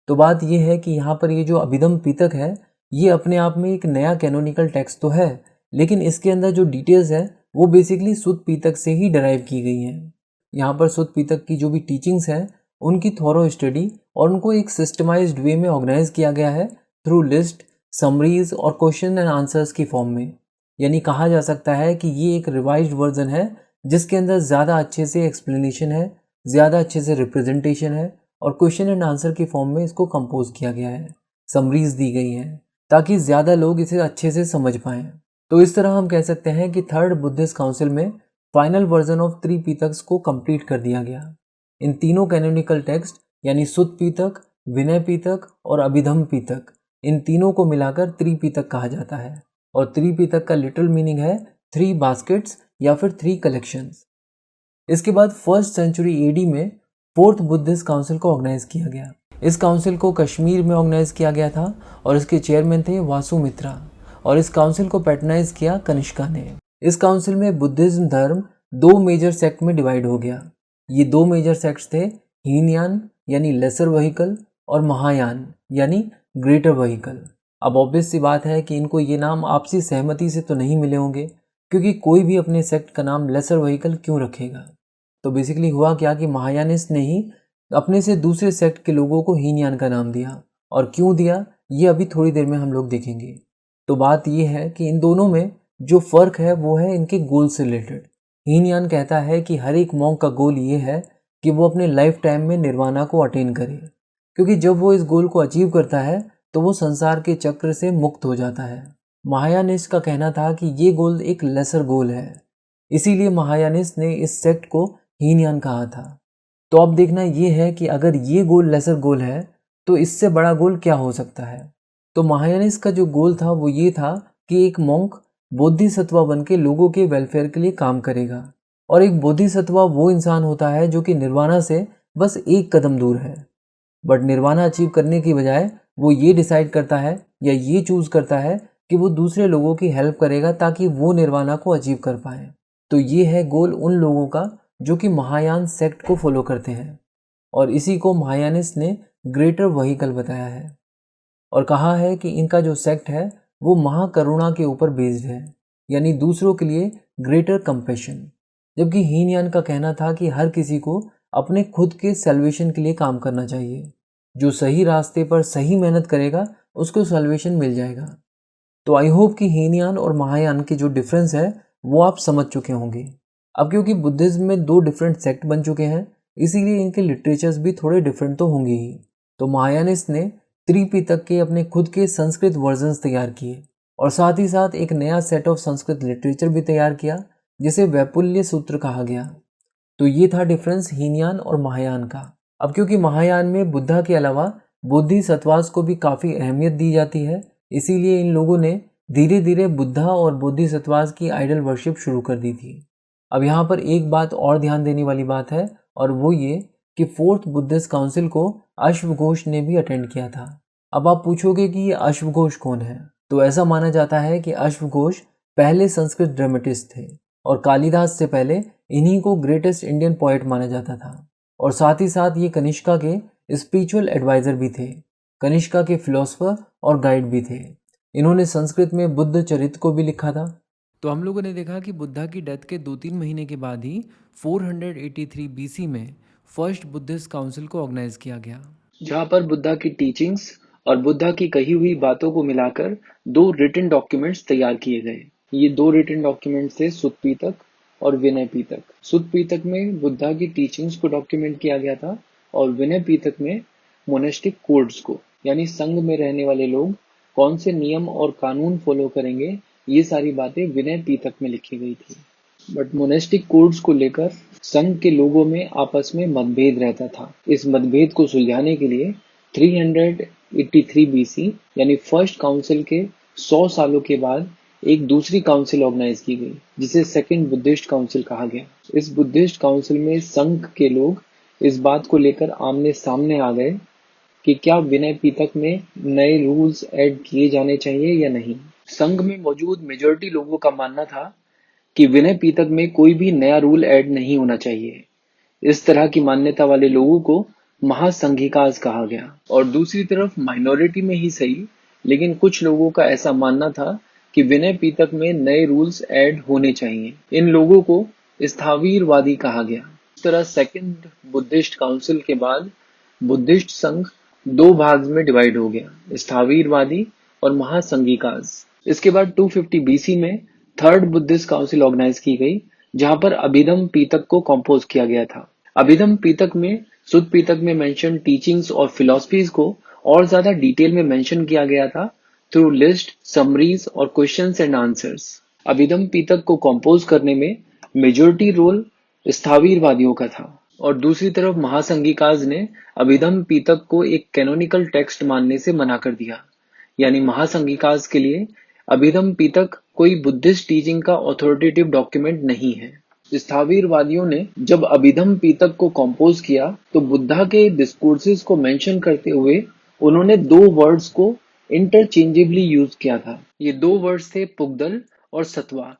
तो बात यह है कि यहाँ पर ये जो अभिधम पीतक है ये अपने आप में एक नया कैनोनिकल टेक्स्ट तो है, लेकिन इसके अंदर जो डिटेल्स है वो बेसिकली सुत्त पीतक से ही डराइव की गई हैं। यहाँ पर सुत्त पीतक की जो भी टीचिंग्स हैं उनकी थॉरो स्टडी और उनको एक सिस्टमाइज्ड वे में ऑर्गेनाइज किया गया है थ्रू लिस्ट, समरीज और क्वेश्चन एंड आंसर्स की फॉर्म में। यानी कहा जा सकता है कि ये एक रिवाइज्ड वर्जन है जिसके अंदर ज़्यादा अच्छे से एक्सप्लेनेशन है, ज़्यादा अच्छे से रिप्रेजेंटेशन है और क्वेश्चन एंड आंसर की फॉर्म में इसको कंपोज किया गया है। समरीज दी गई हैं ताकि ज़्यादा लोग इसे अच्छे से समझ पाएँ। तो इस तरह हम कह सकते हैं कि थर्ड बुद्धिस्ट काउंसिल में फाइनल वर्जन ऑफ त्रिपीतक्स को कंप्लीट कर दिया गया। इन तीनों कैनोनिकल टेक्स्ट यानी सुत्त पीतक, विनय पीतक और अभिधम पीतक, इन तीनों को मिलाकर त्रिपीतक कहा जाता है और त्रिपीतक का लिटरल मीनिंग है 3 बास्केट्स या फिर 3 कलेक्शंस। इसके बाद फर्स्ट सेंचुरी एडी में फोर्थ बुद्धिस्ट काउंसिल को ऑर्गेनाइज किया गया। इस काउंसिल को कश्मीर में ऑर्गेनाइज किया गया था और इसके चेयरमैन थे वासुमित्रा और इस काउंसिल को पैट्रनाइज किया कनिष्का ने। इस काउंसिल में बुद्धिज्म धर्म 2 मेजर सेक्ट में डिवाइड हो गया। ये 2 मेजर सेक्ट्स थे हीनयान यानी लेसर व्हीकल और महायान यानी ग्रेटर व्हीकल। अब ऑब्वियस सी बात है कि इनको ये नाम आपसी सहमति से तो नहीं मिले होंगे, क्योंकि कोई भी अपने सेक्ट का नाम लेसर व्हीकल क्यों रखेगा। तो बेसिकली हुआ क्या कि महायानिस्ट ने ही अपने से दूसरे सेक्ट के लोगों को हीनयान का नाम दिया, और क्यों दिया ये अभी थोड़ी देर में हम लोग देखेंगे। तो बात ये है कि इन दोनों में जो फ़र्क है वो है इनके गोल से रिलेटेड। हीनयान कहता है कि हर एक मॉन्क का गोल ये है कि वो अपने लाइफ टाइम में निर्वाणा को अटेन करे, क्योंकि जब वो इस गोल को अचीव करता है तो वो संसार के चक्र से मुक्त हो जाता है। महायानिस्ट का कहना था कि ये गोल एक लेसर गोल है, इसीलिए महायानिस्ट ने इस सेक्ट को हीनयान कहा था। तो अब देखना ये है कि अगर ये गोल लेसर गोल है तो इससे बड़ा गोल क्या हो सकता है। तो महायानिस्ट का जो गोल था वो ये था कि एक मॉन्क बोधिसत्व बन के लोगों के वेलफेयर के लिए काम करेगा, और एक बोधिसत्व वो इंसान होता है जो कि निर्वाणा से बस एक कदम दूर है। बट निर्वाणा अचीव करने की बजाय वो ये डिसाइड करता है या ये चूज करता है कि वो दूसरे लोगों की हेल्प करेगा ताकि वो निर्वाणा को अचीव कर पाए। तो ये है गोल उन लोगों का जो कि महायान सेक्ट को फॉलो करते हैं, और इसी को महायानिस्ट ने ग्रेटर व्हीकल बताया है और कहा है कि इनका जो सेक्ट है वो महाकरुणा के ऊपर बेस्ड है, यानी दूसरों के लिए ग्रेटर कंपैशन। जबकि हीनयान का कहना था कि हर किसी को अपने खुद के सेल्वेशन के लिए काम करना चाहिए। जो सही रास्ते पर सही मेहनत करेगा उसको सेल्वेशन मिल जाएगा। तो आई होप कि हीनयान और महायान के जो डिफरेंस है वो आप समझ चुके होंगे। अब क्योंकि बुद्धिज्म में दो डिफरेंट सेक्ट बन चुके हैं, इसीलिए इनके लिटरेचर्स भी थोड़े डिफरेंट तो होंगे ही। तो महायानिस्ट ने त्रिपिटक के अपने खुद के संस्कृत वर्जन्स तैयार किए और साथ ही साथ एक नया सेट ऑफ संस्कृत लिटरेचर भी तैयार किया जिसे वैपुल्य सूत्र कहा गया। तो ये था डिफरेंस हीनयान और महायान का। अब क्योंकि महायान में बुद्धा के अलावा बोधिसत्वास को भी काफ़ी अहमियत दी जाती है, इसीलिए इन लोगों ने धीरे धीरे बुद्धा और बोधिसत्वास की आइडल वर्शिप शुरू कर दी थी। अब यहाँ पर एक बात और ध्यान देने वाली बात है, और वो ये कि फोर्थ बुद्धिस्ट काउंसिल को अश्वघोष ने भी अटेंड किया था। अब आप पूछोगे कि ये अश्वघोष कौन है, तो ऐसा माना जाता है कि अश्वघोष पहले संस्कृत ड्रामेटिस्ट थे और कालिदास से पहले इन्हीं को ग्रेटेस्ट इंडियन पोएट माना जाता था, और साथ ही साथ ये कनिष्का के स्पिरिचुअल एडवाइजर भी थे, कनिष्का के फिलोसफर और गाइड भी थे। इन्होंने संस्कृत में बुद्ध चरित्र को भी लिखा था। तो हम लोगों ने देखा कि बुद्धा की डेथ के 2-3 महीने के बाद ही 483 बीसी में फर्स्ट बुद्धिस्ट काउंसिल को ऑर्गेनाइज किया गया, जहाँ पर बुद्धा की टीचिंग्स और बुद्धा की कही हुई बातों को मिलाकर 2 रिटन डॉक्यूमेंट्स तैयार किए गए। ये 2 रिटन डॉक्यूमेंट्स थे सुत्त पिटक और विनय पिटक। सुत्त पिटक में बुद्धा की टीचिंग्स को डॉक्यूमेंट किया गया था और विनय पिटक में मोनेस्टिक कोड्स को, यानी संघ में रहने वाले लोग कौन से नियम और कानून फॉलो करेंगे, ये सारी बातें विनय पिटक में लिखी गई थी। बट मोनेस्टिक कोड्स को लेकर संघ के लोगों में आपस में मतभेद रहता था। इस मतभेद को सुलझाने के लिए 383 बीसी यानी फर्स्ट काउंसिल के 100 सालों के बाद एक दूसरी काउंसिल ऑर्गेनाइज की गई जिसे सेकंड बुद्धिस्ट काउंसिल कहा गया। इस बुद्धिस्ट काउंसिल में संघ के लोग इस बात को लेकर आमने सामने आ गए कि क्या विनय पिटक में नए रूल्स ऐड किए जाने चाहिए या नहीं। संघ में मौजूद मेजॉरिटी लोगों का मानना था कि विनय पिटक में कोई भी नया रूल ऐड नहीं होना चाहिए। इस तरह की मान्यता वाले लोगों को महासंघिकाज कहा गया। और दूसरी तरफ माइनॉरिटी में ही सही, लेकिन कुछ लोगों का ऐसा मानना था कि विनय पिटक में नए रूल्स ऐड होने चाहिए। इन लोगों को स्थावीरवादी कहा गया। इस तरह सेकंड बुद्धिस्ट काउंसिल के बाद बुद्धिस्ट संघ 2 भाग में डिवाइड हो गया, स्थावीरवादी और महासंघिकाज। इसके बाद 250 बीसी में थर्ड बुद्धिस्ट काउंसिल ऑर्गेनाइज की गई, जहां पर अभिधम पिटक को कंपोज किया गया था। अभिधम पिटक में सुत्त पिटक में मेंशन टीचिंग्स और फिलॉसफीज को और ज्यादा डिटेल में मेंशन किया गया था थ्रू लिस्ट, समरीज और क्वेश्चंस एंड आंसर्स। अभिधम पिटक को कंपोज करने में मेजॉरिटी रोल स्थावीरवादियों का था, और दूसरी तरफ महासंघिकाज ने अभिधम पिटक को एक कैनोनिकल टेक्स्ट मानने से मना कर दिया। यानी महासंघिकाज के लिए अभिधम पिटक कोई बुद्धिस्ट टीचिंग का ऑथोरिटेटिव डॉक्यूमेंट नहीं है। स्थावीरवादियों ने जब अभिधम पिटक को कंपोज किया तो बुद्धा के डिस्कोर्सेस को मेंशन करते हुए उन्होंने 2 वर्ड्स को इंटरचेंजेबली यूज किया था। ये 2 वर्ड्स थे पुगदल और सत्वा।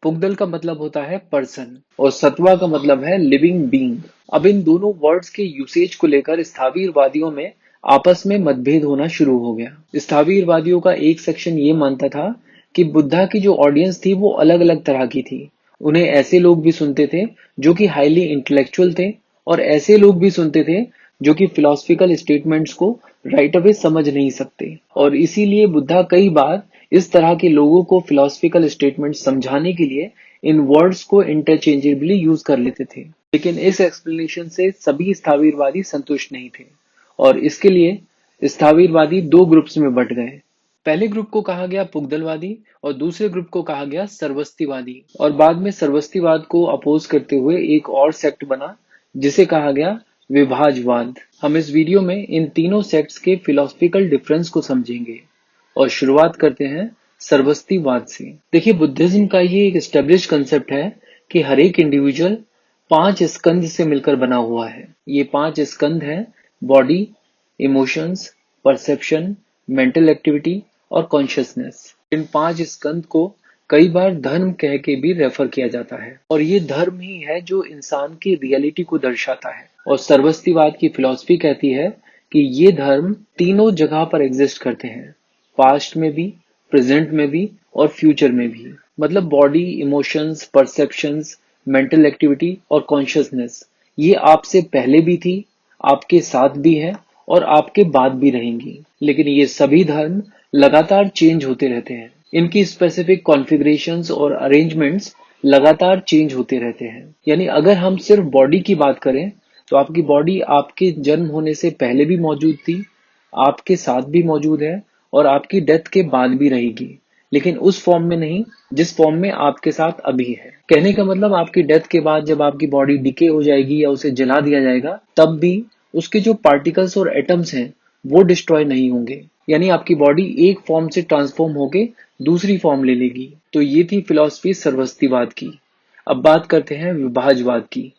पुगदल का मतलब होता है पर्सन और सत्वा का मतलब है लिविंग बीइंग। अब इन दोनों वर्ड्स के यूसेज को लेकर स्थावीरवादियों में आपस में मतभेद होना शुरू हो गया। स्थावीरवादियों का एक सेक्शन ये मानता था कि बुद्धा की जो ऑडियंस थी वो अलग अलग तरह की थी। उन्हें ऐसे लोग भी सुनते थे जो कि हाईली इंटेलेक्चुअल थे, और ऐसे लोग भी सुनते थे जो कि फिलोसफिकल स्टेटमेंट्स को राइट अवे समझ नहीं सकते। और इसीलिए बुद्धा कई बार इस तरह के लोगों को फिलोसफिकल स्टेटमेंट समझाने के लिए इन वर्ड्स को इंटरचेंजेबली यूज कर लेते थे। लेकिन इस एक्सप्लेनेशन से सभी स्थावीरवादी संतुष्ट नहीं थे और इसके लिए स्थावीरवादी 2 ग्रुप्स में बंट गए। पहले ग्रुप को कहा गया पुगदलवादी और दूसरे ग्रुप को कहा गया सर्वस्तिवादी, और बाद में सर्वस्तिवाद को अपोज करते हुए एक और सेक्ट बना जिसे कहा गया विभाजवाद। हम इस वीडियो में इन तीनों सेक्ट्स के फिलोसफिकल डिफरेंस को समझेंगे और शुरुआत करते हैं सर्वस्तिवाद से। देखिए, बुद्धिज्म का ये एक एस्टेब्लिश कंसेप्ट है कि हर एक इंडिविजुअल 5 स्कंद से मिलकर बना हुआ है। ये 5 स्कंद हैं: body, emotions, perception, mental activity और कॉन्शियसनेस। इन 5 स्कंद को कई बार धर्म कह के भी रेफर किया जाता है, और ये धर्म ही है जो इंसान की रियलिटी को दर्शाता है। और सर्वस्तिवाद की फिलॉसफी कहती है कि ये धर्म तीनों जगह पर एग्जिस्ट करते हैं, पास्ट में भी, प्रेजेंट में भी और फ्यूचर में भी। मतलब body, emotions, perceptions, mental activity और कॉन्शियसनेस ये आपसे पहले भी थी, आपके साथ भी है और आपके बाद भी रहेंगी। लेकिन ये सभी धर्म लगातार चेंज होते रहते हैं। इनकी स्पेसिफिक कॉन्फ़िगरेशंस और अरेंजमेंट्स लगातार चेंज होते रहते हैं। यानी अगर हम सिर्फ बॉडी की बात करें तो आपकी बॉडी आपके जन्म होने से पहले भी मौजूद थी, आपके साथ भी मौजूद है और आपकी डेथ के बाद भी रहेगी, लेकिन उस फॉर्म में नहीं जिस फॉर्म में आपके साथ अभी है। कहने का मतलब आपकी डेथ के बाद जब आपकी बॉडी डिके हो जाएगी या उसे जला दिया जाएगा, तब भी उसके जो पार्टिकल्स और एटम्स हैं वो डिस्ट्रॉय नहीं होंगे। यानी आपकी बॉडी एक फॉर्म से ट्रांसफॉर्म होके दूसरी फॉर्म ले लेगी। तो ये थी फिलॉसफी सर्वस्तिवाद की। अब बात करते हैं विभाजवाद की।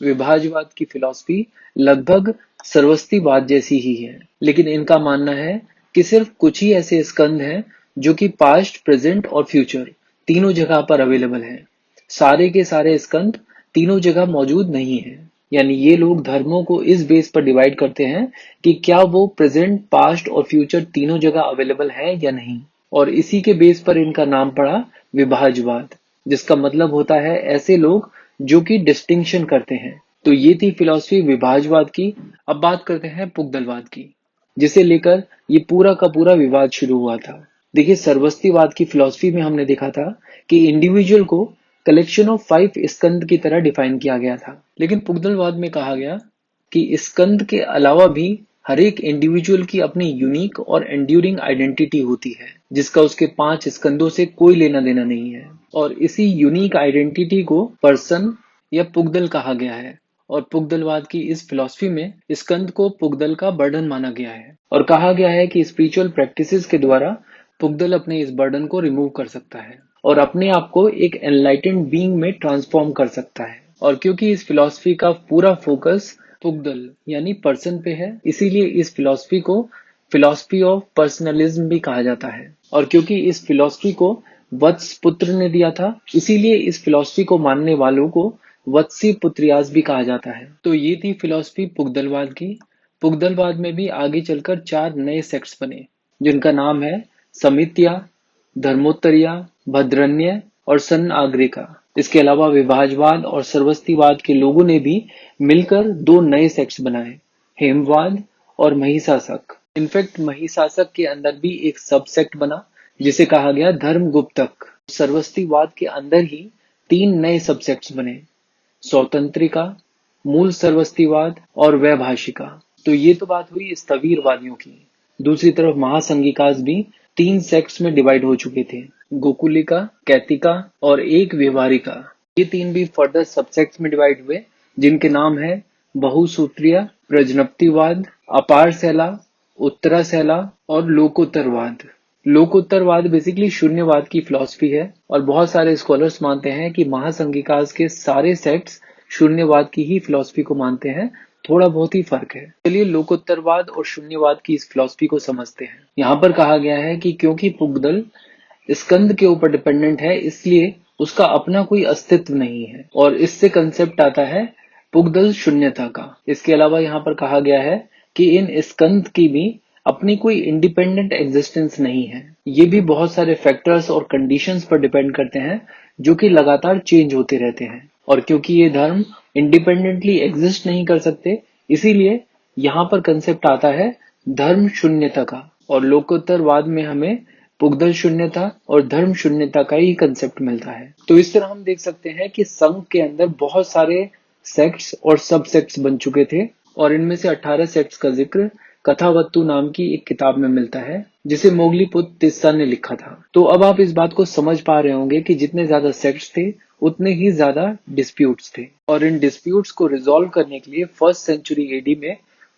विभाजवाद की फिलॉसफी लगभग सर्वस्तिवाद जैसी ही है, लेकिन इनका मानना है कि सिर्फ कुछ ही ऐसे स्कंद हैं जो कि पास्ट, प्रेजेंट और फ्यूचर तीनों जगह पर अवेलेबल हैं। सारे के सारे स्कंद तीनों जगह मौजूद नहीं है। यानी ये लोग धर्मों को इस बेस पर डिवाइड करते हैं कि क्या वो प्रेजेंट, पास्ट और फ्यूचर तीनों जगह अवेलेबल है या नहीं, और इसी के बेस पर इनका नाम पड़ा विभाजवाद, जिसका मतलब होता है ऐसे लोग जो कि डिस्टिंक्शन करते हैं। तो ये थी फिलॉसफी विभाजवाद की। अब बात करते हैं पुगदलवाद की, जिसे लेकर ये पूरा का पूरा विवाद शुरू हुआ था। देखिए, सर्वस्तिवाद की फिलॉसफी में हमने देखा था कि इंडिविजुअल को कलेक्शन ऑफ 5 स्कंद की तरह डिफाइन किया गया था, लेकिन पुगदलवाद में कहा गया कि स्कंद के अलावा भी हर एक इंडिविजुअल की अपनी यूनिक और एंड्यूरिंग आइडेंटिटी होती है, जिसका उसके 5 स्कंदों से कोई लेना देना नहीं है। और इसी यूनिक आइडेंटिटी को पर्सन या पुगदल कहा गया है। और पुगदलवाद की इस फिलॉसफी में स्कंद को पुगदल का बर्डन माना गया है, और कहा गया है कि स्पिरिचुअल प्रैक्टिसेस के द्वारा पुगदल अपने इस बर्डन को रिमूव कर सकता है और अपने आप को एक एनलाइटेंड बीइंग में ट्रांसफॉर्म कर सकता है। और क्योंकि इस फिलॉसफी का पूरा फोकस पुगदल यानी पर्सन पे है, इसीलिए इस फिलॉसफी को फिलॉसफी ऑफ पर्सनलिज्म भी कहा जाता है। और क्योंकि इस फिलॉसफी को वत्स पुत्र ने दिया था, इसीलिए इस फिलॉसफी को मानने वालों को वत्सी पुत्रियास भी कहा जाता है। तो ये थी फिलॉसफी पुगदलवाद की। पुगदलवाद में भी आगे चलकर 4 नए सेक्ट्स बने, जिनका नाम है समित्या, धर्मोत्तरिया, भद्रन्य और सन आग्रिका। इसके अलावा विभाजवाद और सर्वस्तिवाद के लोगों ने भी मिलकर 2 नए सेक्ट्स बनाए, हेमवाद और महिषासक। इनफैक्ट महिषासक के अंदर भी एक सब सेक्ट बना जिसे कहा गया धर्मगुप्तक। सर्वस्तिवाद के अंदर ही 3 नए सबसेक्ट्स बने, स्वतंत्रिका, मूल सर्वस्तिवाद और वैभाषिका। तो ये तो बात हुई स्थविरवादियों की। दूसरी तरफ महासंघिकास भी 3 सेक्ट्स में डिवाइड हो चुके थे, गोकुलिका, कैतिका और एक व्यवहारिका। ये 3 भी फर्दर सबसेक्ट्स में डिवाइड हुए, जिनके नाम है बहुसूत्रीय, प्रजनप्तिवाद, अपार सैला, उत्तरा सैला और लोकोत्तरवाद। लोकोत्तरवाद बेसिकली शून्यवाद की फिलॉसफी है, और बहुत सारे स्कॉलर्स मानते हैं कि महासंघिकास के सारे सेक्ट्स शून्यवाद की ही फिलॉसफी को मानते हैं। थोड़ा बहुत ही फर्क है। चलिए लोकोत्तरवाद और शून्यवाद की इस फिलॉसफी को समझते हैं। यहाँ पर कहा गया है कि क्योंकि पुगदल स्कंद के ऊपर डिपेंडेंट है, इसलिए उसका अपना कोई अस्तित्व नहीं है, और इससे कंसेप्ट आता है पुगदल शून्यता का। इसके अलावा यहाँ पर कहा गया है कि इन स्कंद की भी अपनी कोई इंडिपेंडेंट एग्जिस्टेंस नहीं है। ये भी बहुत सारे फैक्टर्स और कंडीशंस पर डिपेंड करते हैं जो कि लगातार चेंज होते रहते हैं। और क्योंकि ये धर्म इंडिपेंडेंटली एग्जिस्ट नहीं कर सकते, इसीलिए यहाँ पर कंसेप्ट आता है धर्म शून्यता का। और लोकोत्तरवाद में हमें पुगदल शून्यता और धर्म शून्यता का ही कंसेप्ट मिलता है। तो इस तरह हम देख सकते हैं कि संघ के अंदर बहुत सारे सेक्ट्स और सब सेक्ट्स बन चुके थे, और इनमें से 18 सेक्ट्स का जिक्र कथावत्तु नाम की एक किताब में मिलता है, जिसे मोगलीपुत्र तिस्सा ने लिखा था। तो अब आप इस बात को समझ पा रहे होंगे कि जितने ज्यादा सेक्ट्स थे उतने ही ज्यादा डिस्प्यूट्स थे, और इन डिस्प्यूट्स को रिजॉल्व करने के लिए 1st सेंचुरी एडी में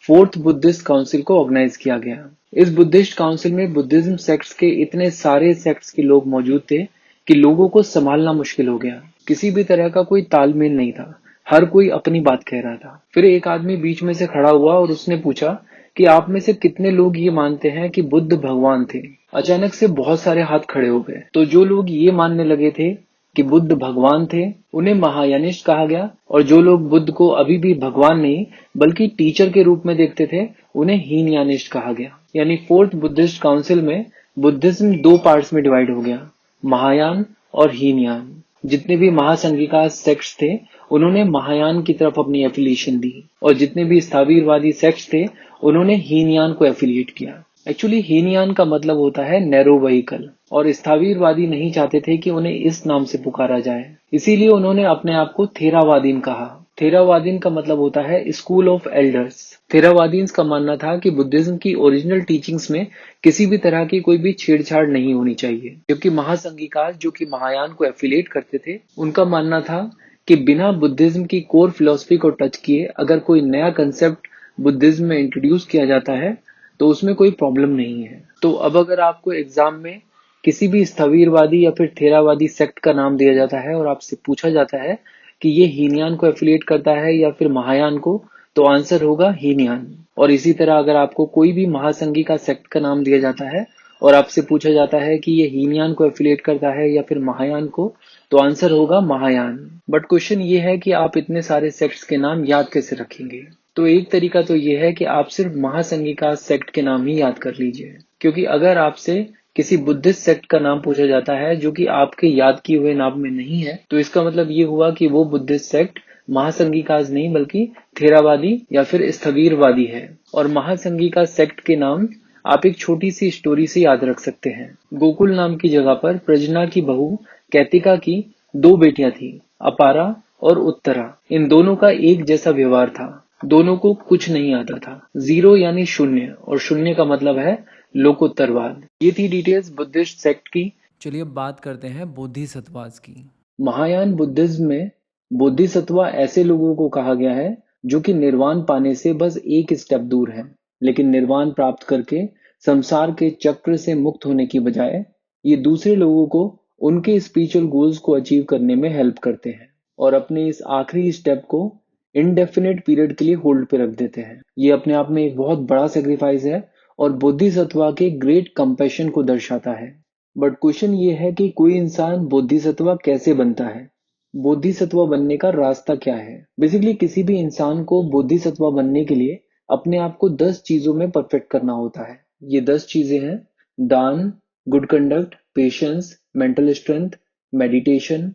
फोर्थ बुद्धिस्ट काउंसिल को ऑर्गेनाइज किया गया। इस बुद्धिस्ट काउंसिल में बुद्धिज्म सेक्ट्स के इतने सारे सेक्ट्स के लोग मौजूद थे कि लोगों को संभालना मुश्किल हो गया। किसी भी तरह का कोई तालमेल नहीं था, हर कोई अपनी बात कह रहा था। फिर एक आदमी बीच में से खड़ा हुआ और उसने पूछा कि आप में से कितने लोग ये मानते हैं कि बुद्ध भगवान थे। अचानक से बहुत सारे हाथ खड़े हो गए। तो जो लोग ये मानने लगे थे कि बुद्ध भगवान थे उन्हें महायानिस्ट कहा गया, और जो लोग बुद्ध को अभी भी भगवान नहीं बल्कि टीचर के रूप में देखते थे उन्हें हीनयानिस्ट कहा गया। यानी फोर्थ बुद्धिस्ट काउंसिल में बुद्धिज्म दो पार्ट्स में डिवाइड हो गया, महायान और हीनयान। जितने भी महासंघिका सेक्ट्स थे उन्होंने महायान की तरफ अपनी एफिलिएशन दी, और जितने भी स्थावीरवादी सेक्ट्स थे उन्होंने हीनयान को एफिलिएट किया। एक्चुअली हीनयान का मतलब होता है नैरो व्हीकल, और स्थावीरवादी नहीं चाहते थे कि उन्हें इस नाम से पुकारा जाए, इसीलिए उन्होंने अपने आप को थेरावादीन कहा। थेरावादीन का मतलब होता है स्कूल ऑफ एल्डर्स। थेरावादीन्स का मानना था कि बुद्धिज्म की ओरिजिनल टीचिंग्स में किसी भी तरह की कोई भी छेड़छाड़ नहीं होनी चाहिए, जबकि महासंघिका जो कि महायान को एफिलिएट करते थे उनका मानना था कि बिना बुद्धिज्म की कोर फिलॉसफी को टच किए अगर कोई नया कंसेप्ट बुद्धिज्म में इंट्रोड्यूस किया जाता है तो उसमें कोई प्रॉब्लम नहीं है। तो अब अगर आपको एग्जाम में किसी भी स्थवीरवादी या फिर थेरावादी सेक्ट का नाम दिया जाता है और आपसे पूछा जाता है कि ये हीनयान को एफिलिएट करता है या फिर महायान को, तो आंसर होगा हीनयान। और इसी तरह अगर आपको कोई भी महासंघी का सेक्ट का नाम दिया जाता है और आपसे पूछा जाता है कि ये हीनयान को एफिलिएट करता है या फिर महायान को, तो आंसर होगा महायान। बट क्वेश्चन ये है कि आप इतने सारे सेक्ट्स के नाम याद कैसे रखेंगे। तो एक तरीका तो ये है कि आप सिर्फ महासंघिका सेक्ट के नाम ही याद कर लीजिए, क्योंकि अगर आपसे किसी बुद्धिस्ट सेक्ट का नाम पूछा जाता है जो कि आपके याद किए हुए नाम में नहीं है, तो इसका मतलब ये हुआ कि वो बुद्धिस्ट सेक्ट महासंघिकाज नहीं बल्कि थेरावादी या फिर स्थवीरवादी है। और महासंघिका सेक्ट के नाम आप एक छोटी सी स्टोरी से याद रख सकते हैं। गोकुल नाम की जगह पर प्रजना की बहू कैतिका की दो बेटियां थी, अपारा और उत्तरा। इन दोनों का एक जैसा व्यवहार था, दोनों को कुछ नहीं आता था। जीरो यानी शून्य, और शून्य का मतलब है लोकोत्तरवाद। ये थी डिटेल्स बुद्धिस्ट सेक्ट की। चलिए अब बात करते हैं बोधिसत्वाज की। महायान बुद्धिज्म में बोधिसत्वा ऐसे लोगों को कहा गया है जो कि निर्वाण पाने से बस एक स्टेप दूर है, लेकिन निर्वाण प्राप्त करके संसार के चक्र से मुक्त होने की बजाय ये दूसरे लोगों को उनके स्पिरिचुअल गोल्स को अचीव करने में हेल्प करते हैं, और अपने इस आखिरी स्टेप को इनडेफिनेट पीरियड के लिए होल्ड पे रख देते हैं। ये अपने आप में एक बहुत बड़ा सेक्रीफाइस है और बोधिसत्वा के ग्रेट कंपैशन को दर्शाता है। बट क्वेश्चन ये है कि कोई इंसान बोधिसत्व कैसे बनता है, बोधिसत्व बनने का रास्ता क्या है। बेसिकली किसी भी इंसान को बोधिसत्व बनने के लिए अपने आप को 10 चीजों में परफेक्ट करना होता है। ये 10 चीजें हैं: दान, good conduct, patience, mental strength, meditation,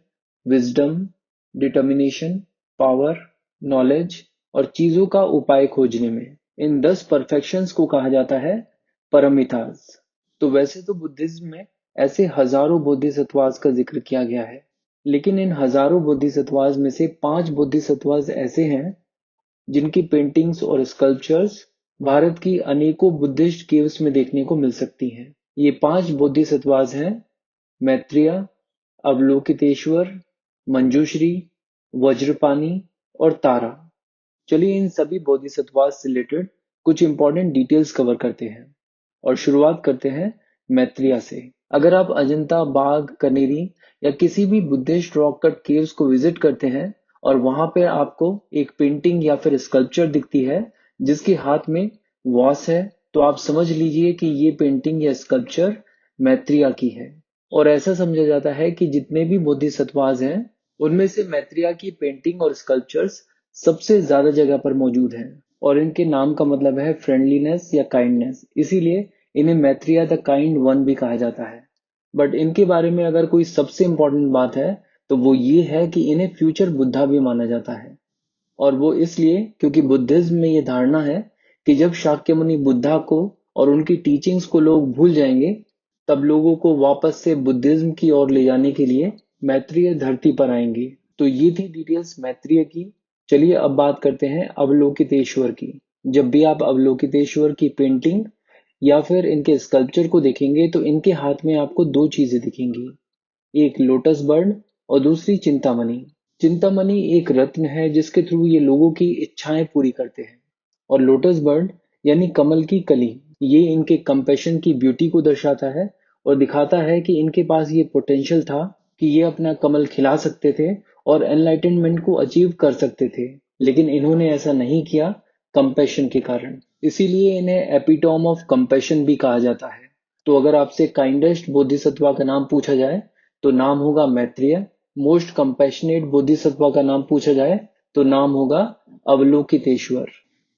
wisdom, determination, power, knowledge और चीजों का उपाय खोजने में। इन 10 परफेक्शंस को कहा जाता है परमितास। तो वैसे तो बुद्धिज्म में ऐसे हजारों बोधिसत्वास का जिक्र किया गया है, लेकिन इन हजारों बोधिसत्वास में से 5 बोधिसत्वास ऐसे हैं जिनकी पेंटिंग्स और स्कल्पचर्स भारत की अनेकों बुद्धिस्ट केव्स में देखने को मिल सकती हैं। ये 5 बोधिसत्वास हैं: मैत्रेय, अवलोकितेश्वर, मंजूश्री, वज्रपानी और तारा। चलिए इन सभी बोधिसत्वास से रिलेटेड कुछ इंपॉर्टेंट डिटेल्स कवर करते हैं, और शुरुआत करते हैं मैत्रेय से। अगर आप अजंता, बाघ, कनेरी या किसी भी बुद्धिस्ट रॉक कट केव्स को विजिट करते हैं और वहां पे आपको एक पेंटिंग या फिर स्कल्पचर दिखती है जिसके हाथ में वॉस है, तो आप समझ लीजिए कि ये पेंटिंग या स्कल्पचर मैत्रेय की है। और ऐसा समझा जाता है कि जितने भी बोधिसत्वास हैं उनमें से मैत्रेय की पेंटिंग और स्कल्पचर्स सबसे ज्यादा जगह पर मौजूद हैं, और इनके नाम का मतलब है फ्रेंडलीनेस या काइंडनेस, इसीलिए इन्हें मैत्रेय द काइंड वन भी कहा जाता है। बट इनके बारे में अगर कोई सबसे इंपॉर्टेंट बात है तो वो ये है कि इन्हें फ्यूचर बुद्धा भी माना जाता है, और वो इसलिए क्योंकि बुद्धिज्म में ये धारणा है कि जब शाक्यमुनि बुद्धा को और उनकी टीचिंग्स को लोग भूल जाएंगे तब लोगों को वापस से बुद्धिज्म की ओर ले जाने के लिए मैत्रेय धरती पर आएंगे। तो ये थी डिटेल्स मैत्रेय की। चलिए अब बात करते हैं अवलोकितेश्वर की। जब भी आप अवलोकितेश्वर की पेंटिंग या फिर इनके स्कल्पचर को देखेंगे तो इनके हाथ में आपको दो चीजें दिखेंगी, एक लोटस बर्ड और दूसरी चिंतामणि। चिंतामणि एक रत्न है जिसके थ्रू ये लोगों की इच्छाएं पूरी करते हैं, और लोटस बर्ड यानी कमल की कली, ये इनके कंपैशन की ब्यूटी को दर्शाता है और दिखाता है कि इनके पास ये पोटेंशियल था कि ये अपना कमल खिला सकते थे और एनलाइटनमेंट को अचीव कर सकते थे, लेकिन इन्होंने ऐसा नहीं किया कंपैशन के कारण। इसीलिए इन्हें एपिटोम ऑफ कंपैशन भी कहा जाता है। तो अगर आपसे काइंडेस्ट बोधिसत्वा का नाम पूछा जाए तो नाम होगा मैत्रेय। मोस्ट कंपैशनेट बोधिसत्वा का नाम पूछा जाए तो नाम होगा अवलोकितेश्वर।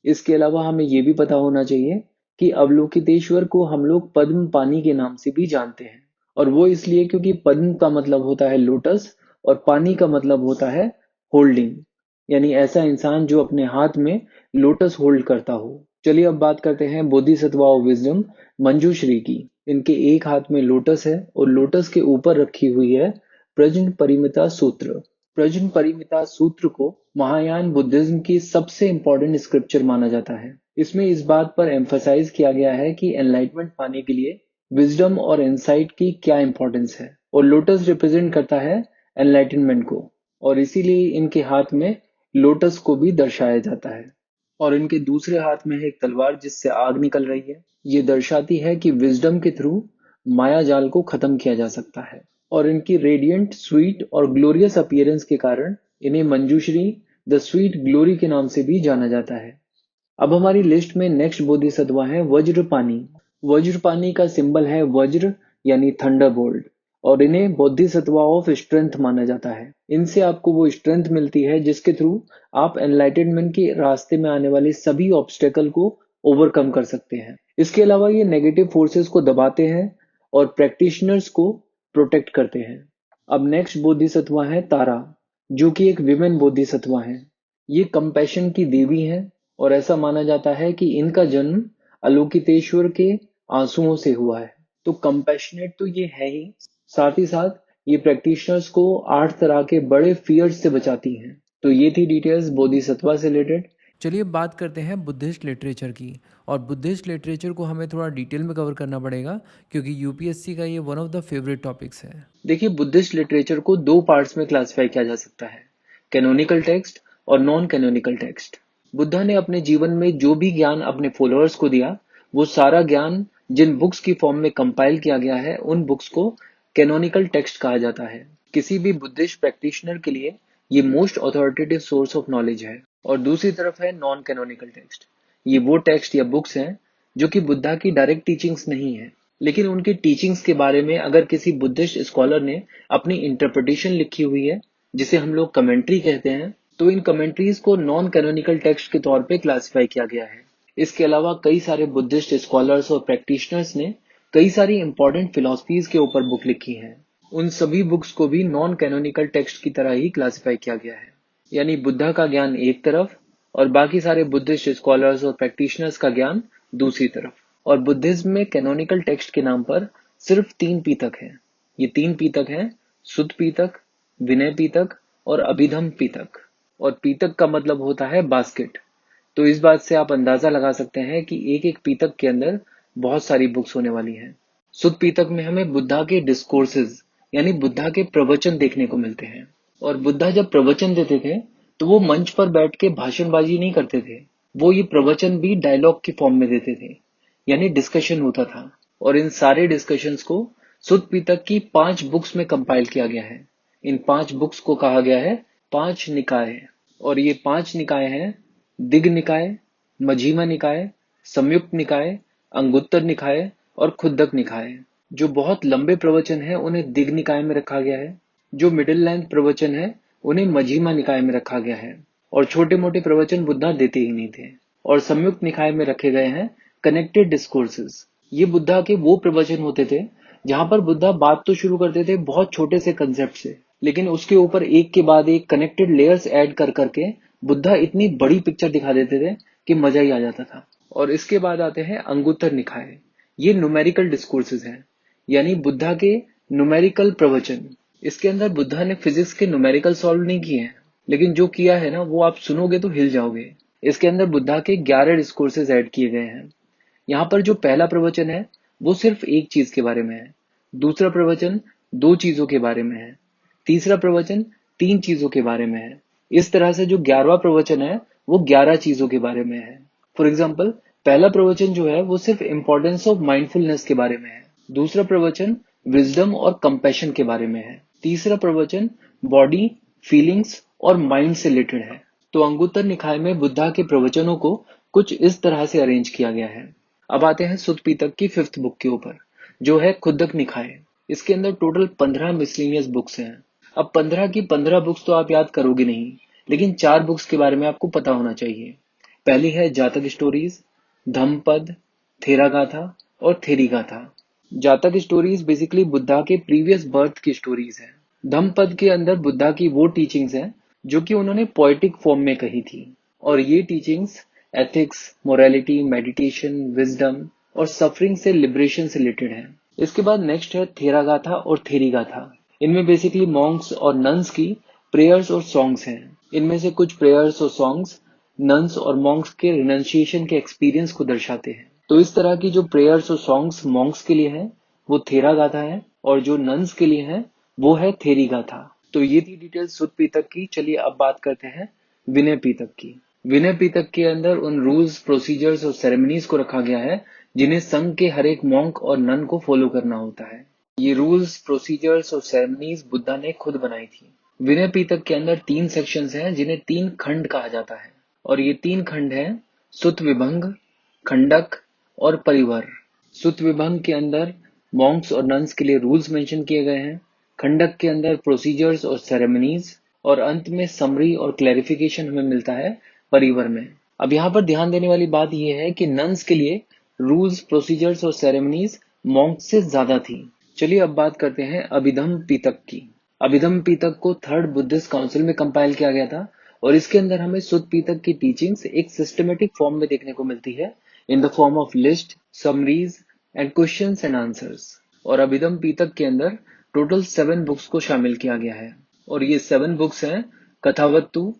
इसके अलावा हमें यह भी पता होना चाहिए कि अवलोकितेश्वर को हम लोग पद्म पानी के नाम से भी जानते हैं, और वो इसलिए क्योंकि पद्म का मतलब होता है लोटस और पानी का मतलब होता है होल्डिंग, यानी ऐसा इंसान जो अपने हाथ में लोटस होल्ड करता हो। चलिए अब बात करते हैं बोधिसत्वा ऑफ विजडम मंजूश्री की। इनके एक हाथ में लोटस है और लोटस के ऊपर रखी हुई है प्रज्ञ परिमिता सूत्र। प्रज्ञ परिमिता सूत्र को महायान बुद्धिज्म की सबसे इंपॉर्टेंट स्क्रिप्चर माना जाता है। इसमें इस बात पर एम्फसाइज किया गया है कि एनलाइटमेंट पाने के लिए विजडम और इंसाइट की क्या इंपॉर्टेंस है, और लोटस रिप्रेजेंट करता है एनलाइटनमेंट को, और इसीलिए इनके हाथ में लोटस को भी दर्शाया जाता है। और इनके दूसरे हाथ में है एक तलवार जिससे आग निकल रही है। ये दर्शाती है कि विजडम के थ्रू माया जाल को खत्म किया जा सकता है। और इनकी रेडियंट, स्वीट और ग्लोरियस अपीयरेंस के कारण इन्हें मंजूश्री द स्वीट ग्लोरी के नाम से भी जाना जाता है। अब हमारी लिस्ट में नेक्स्ट बोधिसत्वा है वज्रपानी। वज्रपानी का सिंबल है वज्र यानी थंडरबोल्ट, और इन्हें बोधिसत्वा ऑफ स्ट्रेंथ माना जाता है। इनसे आपको वो स्ट्रेंथ मिलती है जिसके थ्रू आप एनलाइटनमेंट के रास्ते में आने वाले सभी ऑब्स्टेकल को ओवरकम कर सकते हैं। इसके अलावा ये नेगेटिव फोर्सेस को दबाते हैं और प्रैक्टिशनर्स को प्रोटेक्ट करते हैं। अब नेक्स्ट बोधिसत्वा है तारा, जो कि एक विमेन बोधिसत्वा है। ये कंपैशन की देवी है और ऐसा माना जाता है कि इनका जन्म अलोकितेश्वर के आंसुओं से हुआ है। तो कंपैशनेट तो ये है ही, साथ ही साथ ये प्रैक्टिशनर्स को 8 तरह के बड़े फियर्स से बचाती हैं। तो ये थी डिटेल्स बोधिसत्वा से रिलेटेड। चलिए अब बात करते हैं बुद्धिस्ट लिटरेचर की। और बुद्धिस्ट लिटरेचर को हमें थोड़ा डिटेल में कवर करना पड़ेगा क्योंकि यूपीएससी का ये one of the favourite topics है। देखिए, बुद्धिस्ट लिटरेचर को दो पार्ट्स में क्लासिफाई किया जा सकता है, कैनोनिकल टेक्स्ट और नॉन कैनोनिकल टेक्स्ट। बुद्धा ने अपने जीवन में जो भी ज्ञान अपने फॉलोअर्स को दिया, वो सारा ज्ञान जिन बुक्स की फॉर्म में कंपाइल किया गया है, उन बुक्स को कैनोनिकल टेक्स्ट कहा जाता है। किसी भी बुद्धिस्ट प्रैक्टिशनर के लिए ये most authoritative source of knowledge है। और दूसरी तरफ है नॉन कैनोनिकल टेक्स्ट। ये वो टेक्स्ट या बुक्स हैं जो कि बुद्धा की डायरेक्ट टीचिंग्स नहीं है, लेकिन उनकी टीचिंग्स के बारे में अगर किसी बुद्धिस्ट स्कॉलर ने अपनी इंटरप्रिटेशन लिखी हुई है, जिसे हम लोग कमेंट्री कहते हैं, तो इन कमेंट्रीज को नॉन कैनोनिकल टेक्स्ट के तौर पे क्लासिफाई किया गया है। इसके अलावा कई सारे बुद्धिस्ट स्कॉलर्स और प्रैक्टिशनर्स ने कई सारी इंपॉर्टेंट फिलॉसफीज के ऊपर बुक लिखी हैं। उन सभी बुक्स को भी नॉन कैनोनिकल टेक्स्ट की तरह ही क्लासिफाई किया गया है। यानी बुद्धा का ज्ञान एक तरफ और बाकी सारे बुद्धिस्ट स्कॉलर्स और प्रैक्टिशनर्स का ज्ञान दूसरी तरफ। और बुद्धिज्म में कैनोनिकल टेक्स्ट के नाम पर सिर्फ 3 पीतक हैं। ये 3 पीतक हैं, सुत पीतक, विनय पीतक और अभिधम पीतक। और पीतक का मतलब होता है बास्केट। तो इस बात से आप अंदाजा लगा सकते हैं कि एक एक पीतक के अंदर बहुत सारी बुक्स होने वाली हैं। सुत पीतक में हमें बुद्धा के डिस्कोर्सेज यानी बुद्धा के प्रवचन देखने को मिलते हैं। और बुद्धा जब प्रवचन देते थे तो वो मंच पर बैठ के भाषणबाजी नहीं करते थे, वो ये प्रवचन भी डायलॉग की फॉर्म में देते थे, यानी डिस्कशन होता था। और इन सारे डिस्कशंस को सुत पीतक की 5 बुक्स में कंपाइल किया गया है। इन 5 बुक्स को कहा गया है 5 निकाय। और ये 5 निकाय हैं दिग निकाय, मझीमा निकाय, संयुक्त निकाय, अंगुत्तर निकाय और खुद्दक निकाय। जो बहुत लंबे प्रवचन है उन्हें दिग निकाय में रखा गया है, जो मिडिल लेंथ प्रवचन है उन्हें मझीमा निकाय में रखा गया है, और छोटे मोटे प्रवचन बुद्धा देते ही नहीं थे। और संयुक्त निकाय में रखे गए हैं कनेक्टेड डिस्कोर्सेस। ये बुद्धा के वो प्रवचन होते थे जहां पर बुद्धा बात तो शुरू करते थे बहुत छोटे से कंसेप्ट से, लेकिन उसके ऊपर एक के बाद एक कनेक्टेड लेयर्स ऐड कर करके बुद्धा इतनी बड़ी पिक्चर दिखा देते थे कि मजा ही आ जाता था। और इसके बाद आते हैं अंगुत्तर निकाय। ये न्यूमेरिकल डिस्कोर्सेस हैं, यानी बुद्धा के न्यूमेरिकल प्रवचन। इसके अंदर बुद्धा ने फिजिक्स के न्यूमेरिकल सॉल्व नहीं किए हैं, लेकिन जो किया है ना वो आप सुनोगे तो हिल जाओगे। इसके अंदर बुद्धा के 11 डिस्कोर्सेज ऐड किए गए हैं। यहाँ पर जो पहला प्रवचन है वो सिर्फ एक चीज के बारे में है, दूसरा प्रवचन दो चीजों के बारे में है, तीसरा प्रवचन तीन चीजों के बारे में है। इस तरह से जो 11वां प्रवचन है वो 11 चीजों के बारे में है। फॉर एग्जाम्पल, पहला प्रवचन जो है वो सिर्फ इंपॉर्टेंस ऑफ माइंडफुलनेस के बारे में है, दूसरा प्रवचन विजडम और कंपैशन के बारे में है, तीसरा प्रवचन बॉडी, फीलिंग्स और माइंड से रिलेटेड है। तो अंगुत्तर निकाय में बुद्धा के प्रवचनों को कुछ इस तरह से अरेंज किया गया है। अब आते हैं सुत्त पिटक की 5th बुक के ऊपर, जो है खुद्दक निकाय। इसके अंदर टोटल 15 मिसलेनियस बुक्स हैं। अब 15 की 15 बुक्स तो आप याद करोगे नहीं, लेकिन 4 बुक्स के बारे में आपको पता होना चाहिए। पहली है जातक स्टोरीज, धम्मपद, थेरागाथा और थेरीगाथा। जातक स्टोरीज बेसिकली बुद्धा के प्रीवियस बर्थ की स्टोरीज है। धम्मपद के अंदर बुद्धा की वो टीचिंग्स हैं जो कि उन्होंने पोएटिक फॉर्म में कही थी, और ये teachings ethics, morality, meditation, wisdom और सफरिंग से लिबरेशन से रिलेटेड है। इसके बाद नेक्स्ट है थेरागाथा और थेरीगाथा। इनमें बेसिकली मॉन्क्स और नन्स की प्रेयर्स और सॉन्ग्स हैं। इनमें से कुछ प्रेयर्स और सॉन्ग्स नन्स और मॉन्क्स के रिनंसिएशन के एक्सपीरियंस को दर्शाते हैं। तो इस तरह की जो प्रेयर्स और सॉन्ग्स मॉन्क्स के लिए हैं वो थेरागाथा है, और जो नन्स के लिए हैं वो है थेरीगाथा। तो ये थी डिटेल्स सुत्त पिटक की। चलिए अब बात करते हैं विनय पिटक की। विनय पिटक के अंदर उन रूल्स, प्रोसीजर्स और सेरेमनीज को रखा गया है जिन्हें संघ के हर एक मॉन्क और नन को फॉलो करना होता है। ये रूल्स, प्रोसीजर्स और सेरेमनीज बुद्धा ने खुद बनाई थी। विनय पिटक के अंदर 3 सेक्शंस हैं जिन्हें 3 खंड कहा जाता है, और ये 3 खंड हैं सुत्त विभंग, खंडक और परिवर। सुत्त विभंग के अंदर मॉन्क्स और नन्स के लिए रूल्स मेंशन किए गए हैं, खंडक के अंदर प्रोसीजर्स और सेरेमनीज, और अंत में समरी और क्लैरिफिकेशन हमें मिलता है परिवर में। अब यहाँ पर ध्यान देने वाली बात यह है कि नन्स के लिए रूल्स, प्रोसीजर्स और सेरेमनीज मॉन्क्स से ज्यादा थी। चलिए अब बात करते हैं अभिधम्म पिटक की। अभिधम्म पिटक को 3rd बुद्धिस्ट काउंसिल में कंपाइल किया गया था, और इसके अंदर हमें सुत्त पिटक की टीचिंग्स एक सिस्टमेटिक फॉर्म में देखने को मिलती है, in the form of list, summaries and questions and answers. और अभिधम्म पिटक के अंदर टोटल 7 बुक्स को शामिल किया गया है, और ये 7 बुक्स हैं कथावत्तु,